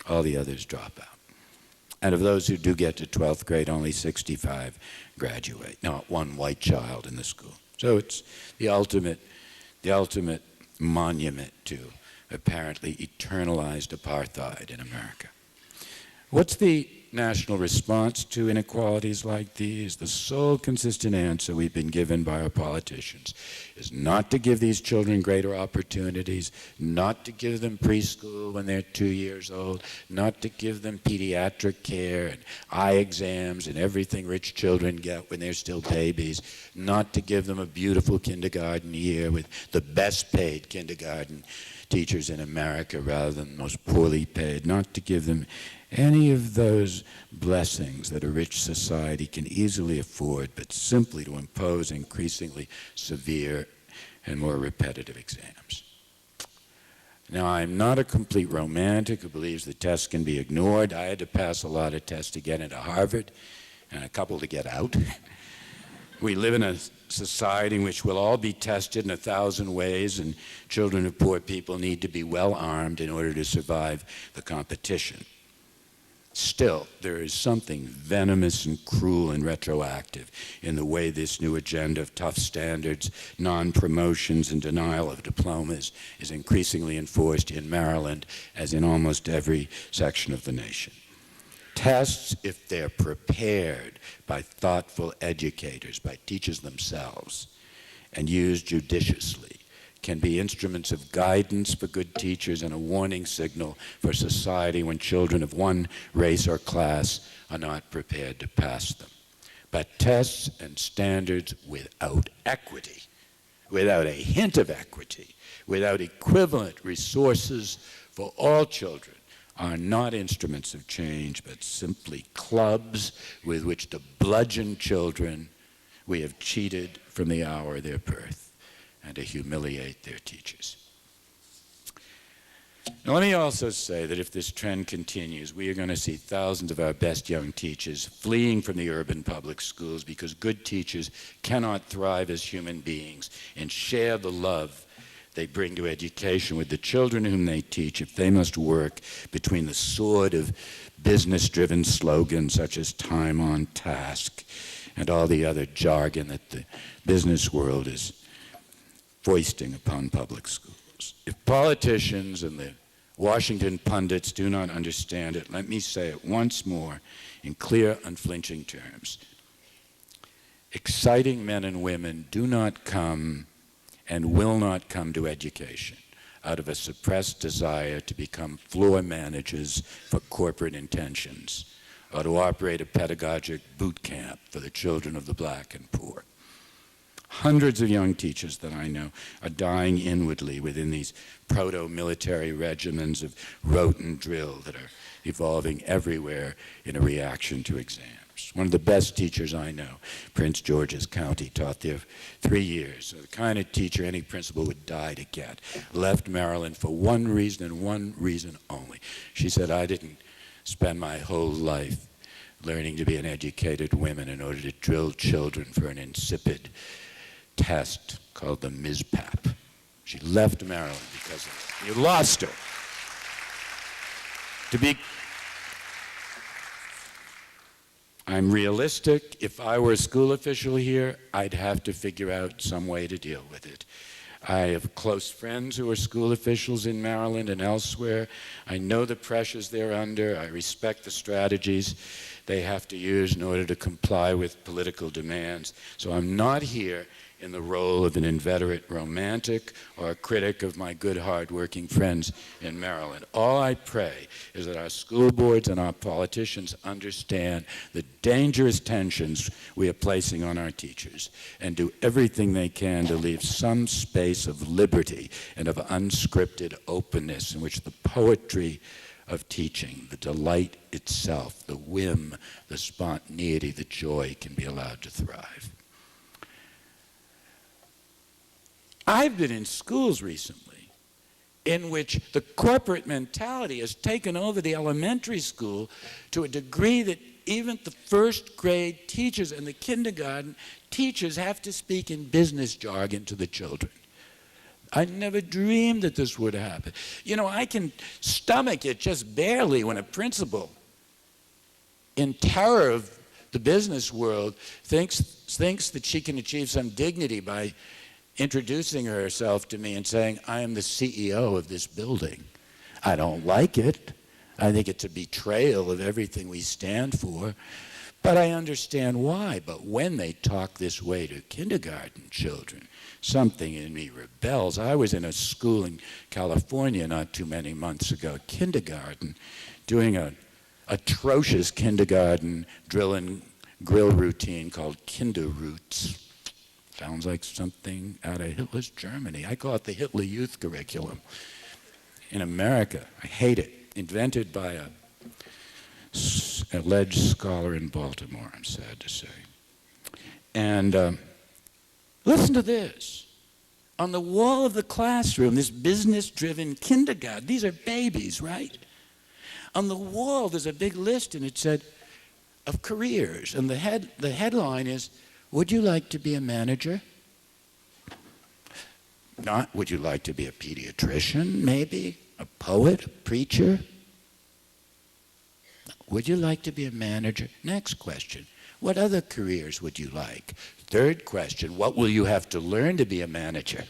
All the others drop out. And of those who do get to 12th grade, only 65 graduate. Not one white child in the school. So it's the ultimate monument to apparently eternalized apartheid in America. What's the national response to inequalities like these? The sole consistent answer we've been given by our politicians is not to give these children greater opportunities, not to give them preschool when they're 2 years old, not to give them pediatric care and eye exams and everything rich children get when they're still babies, not to give them a beautiful kindergarten year with the best paid kindergarten teachers in America rather than the most poorly paid, not to give them any of those blessings that a rich society can easily afford, but simply to impose increasingly severe and more repetitive exams. Now, I'm not a complete romantic who believes that tests can be ignored. I had to pass a lot of tests to get into Harvard and a couple to get out. We live in a society in which we'll all be tested in 1,000 ways, and children of poor people need to be well armed in order to survive the competition. Still, there is something venomous and cruel and retroactive in the way this new agenda of tough standards, non-promotions, and denial of diplomas is increasingly enforced in Maryland, as in almost every section of the nation. Tests, if they're prepared by thoughtful educators, by teachers themselves, and used judiciously, can be instruments of guidance for good teachers and a warning signal for society when children of one race or class are not prepared to pass them. But tests and standards without equity, without a hint of equity, without equivalent resources for all children, are not instruments of change, but simply clubs with which to bludgeon children we have cheated from the hour of their birth and to humiliate their teachers. Now, let me also say that if this trend continues, we are going to see thousands of our best young teachers fleeing from the urban public schools because good teachers cannot thrive as human beings and share the love they bring to education with the children whom they teach if they must work between the sword of business-driven slogans such as time on task and all the other jargon that the business world is foisting upon public schools. If politicians and the Washington pundits do not understand it, let me say it once more in clear, unflinching terms. Exciting men and women do not come and will not come to education out of a suppressed desire to become floor managers for corporate intentions or to operate a pedagogic boot camp for the children of the black and poor. Hundreds of young teachers that I know are dying inwardly within these proto-military regimens of rote and drill that are evolving everywhere in a reaction to exams. One of the best teachers I know, Prince George's County, taught there 3 years. So the kind of teacher any principal would die to get. Left Maryland for one reason and one reason only. She said, I didn't spend my whole life learning to be an educated woman in order to drill children for an insipid test called the MISPAP. She left Maryland because of it. You lost her. I'm realistic. If I were a school official here, I'd have to figure out some way to deal with it. I have close friends who are school officials in Maryland and elsewhere. I know the pressures they're under. I respect the strategies they have to use in order to comply with political demands. So I'm not here in the role of an inveterate romantic or a critic of my good, hard-working friends in Maryland. All I pray is that our school boards and our politicians understand the dangerous tensions we are placing on our teachers and do everything they can to leave some space of liberty and of unscripted openness in which the poetry of teaching, the delight itself, the whim, the spontaneity, the joy can be allowed to thrive. I've been in schools recently in which the corporate mentality has taken over the elementary school to a degree that even the first grade teachers and the kindergarten teachers have to speak in business jargon to the children. I never dreamed that this would happen. You know, I can stomach it just barely when a principal, in terror of the business world, thinks that she can achieve some dignity by introducing herself to me and saying, I am the CEO of this building. I don't like it. I think it's a betrayal of everything we stand for, but I understand why. But when they talk this way to kindergarten children, something in me rebels. I was in a school in California not too many months ago, kindergarten, doing an atrocious kindergarten drill and grill routine called Kinderroots. Sounds like something out of Hitler's Germany. I call it the Hitler Youth Curriculum. In America, I hate it. Invented by a alleged scholar in Baltimore, I'm sad to say. And listen to this. On the wall of the classroom, this business-driven kindergarten, these are babies, right? On the wall, there's a big list, and it said, of careers. And the headline is, would you like to be a manager? Not, would you like to be a pediatrician, maybe? A poet, a preacher? Would you like to be a manager? Next question, what other careers would you like? Third question, what will you have to learn to be a manager?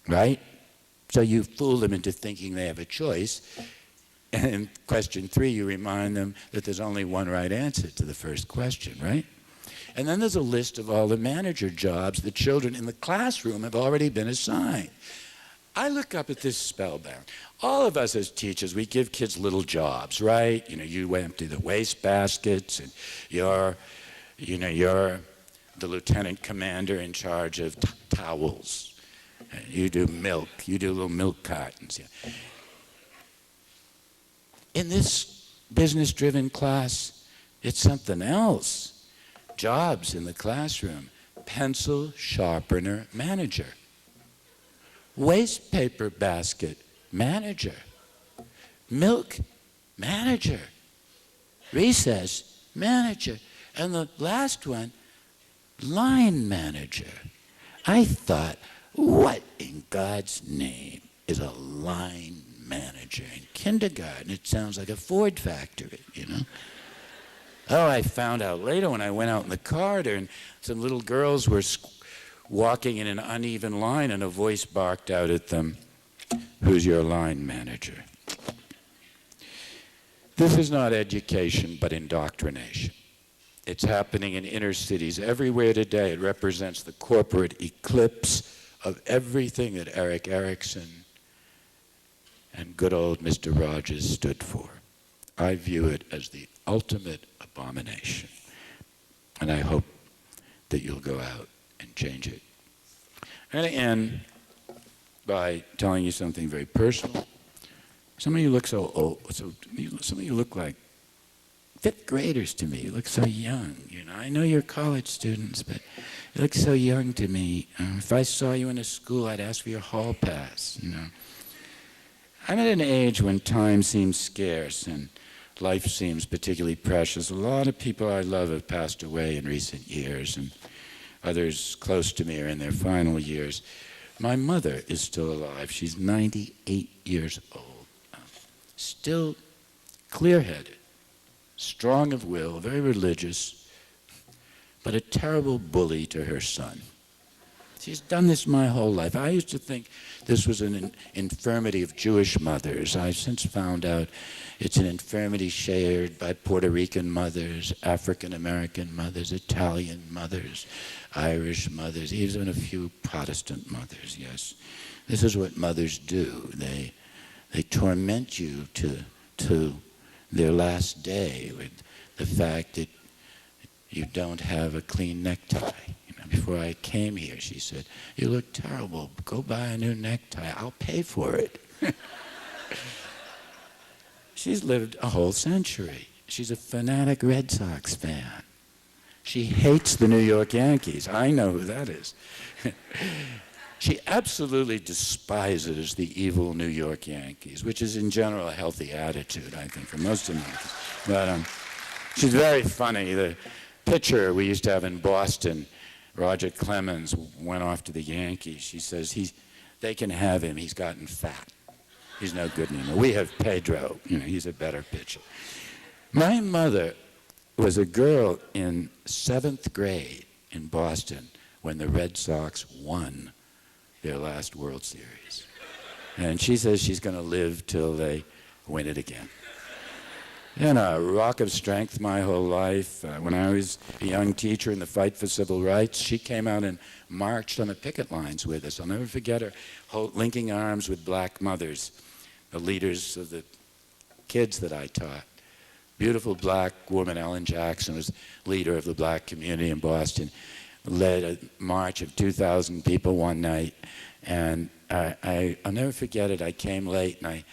Right? So you fool them into thinking they have a choice. And in question 3, you remind them that there's only one right answer to the first question, right? And then there's a list of all the manager jobs the children in the classroom have already been assigned. I look up at this spellbound. All of us as teachers, we give kids little jobs, right? You know, you empty the waste baskets, and you're the lieutenant commander in charge of towels. You do milk. You do little milk cartons. Yeah. In this business-driven class, it's something else. Jobs in the classroom: pencil sharpener manager, waste paper basket manager, milk manager, recess manager, and the last one, line manager. I thought, what in God's name is a line manager? In kindergarten, it sounds like a Ford factory, you know? Oh, I found out later when I went out in the corridor and some little girls were walking in an uneven line and a voice barked out at them, "Who's your line manager?" This is not education, but indoctrination. It's happening in inner cities everywhere today. It represents the corporate eclipse of everything that Erik Erikson and good old Mr. Rogers stood for. I view it as the ultimate abomination, and I hope that you'll go out and change it. I'm going to end by telling you something very personal. Some of you look so old. Some of you look like fifth graders to me. You look so young. You know, I know you're college students, but you look so young to me. If I saw you in a school, I'd ask for your hall pass. You know, I'm at an age when time seems scarce and life seems particularly precious. A lot of people I love have passed away in recent years, and others close to me are in their final years. My mother is still alive. She's 98 years old. Still clear-headed, strong of will, very religious, but a terrible bully to her son. She's done this my whole life. I used to think this was an infirmity of Jewish mothers. I've since found out it's an infirmity shared by Puerto Rican mothers, African American mothers, Italian mothers, Irish mothers, even a few Protestant mothers, yes. This is what mothers do. They torment you to their last day with the fact that you don't have a clean necktie. You know, before I came here, she said, "You look terrible. Go buy a new necktie. I'll pay for it." She's lived a whole century. She's a fanatic Red Sox fan. She hates the New York Yankees. I know who that is. She absolutely despises the evil New York Yankees, which is in general a healthy attitude, I think, for most Americans. But she's very funny. The pitcher we used to have in Boston, Roger Clemens, went off to the Yankees. She says, they can have him. He's gotten fat. He's no good anymore. We have Pedro. You know, he's a better pitcher. My mother was a girl in 7th grade in Boston when the Red Sox won their last World Series. And she says she's going to live till they win it again. And a rock of strength my whole life. When I was a young teacher in the fight for civil rights, she came out and marched on the picket lines with us. I'll never forget her linking arms with black mothers, the leaders of the kids that I taught. Beautiful black woman, Ellen Jackson, was leader of the black community in Boston, led a march of 2,000 people one night, and I'll never forget it. I came late, and I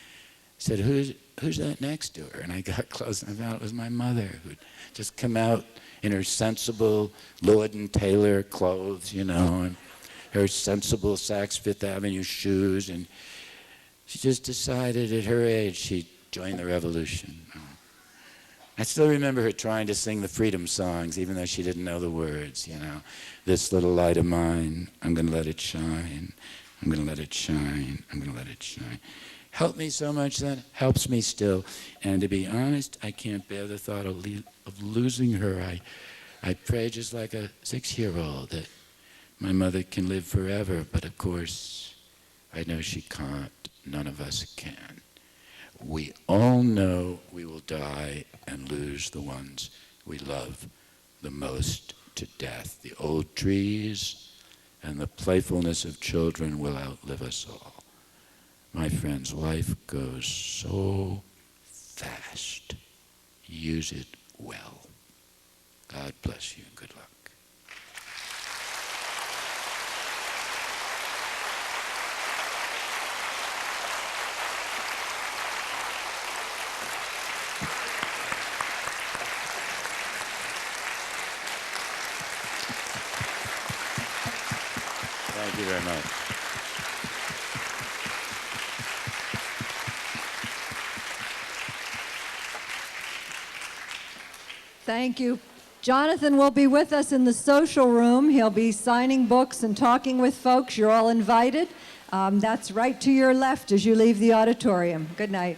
said, who's that next to her? And I got close, and I found it was my mother, who'd just come out in her sensible Lord and Taylor clothes, you know, and her sensible Saks Fifth Avenue shoes, and she just decided at her age she'd join the revolution. I still remember her trying to sing the freedom songs, even though she didn't know the words, you know. This little light of mine, I'm going to let it shine. I'm going to let it shine. I'm going to let it shine. Helped me so much then, helps me still. And to be honest, I can't bear the thought of losing her. I pray just like a 6-year-old that my mother can live forever, but of course, I know she can't. None of us can. We all know we will die and lose the ones we love the most to death. The old trees and the playfulness of children will outlive us all. My friends, life goes so fast. Use it well. God bless you and good luck. Thank you very much. Thank you. Jonathan will be with us in the social room. He'll be signing books and talking with folks. You're all invited. That's right to your left as you leave the auditorium. Good night.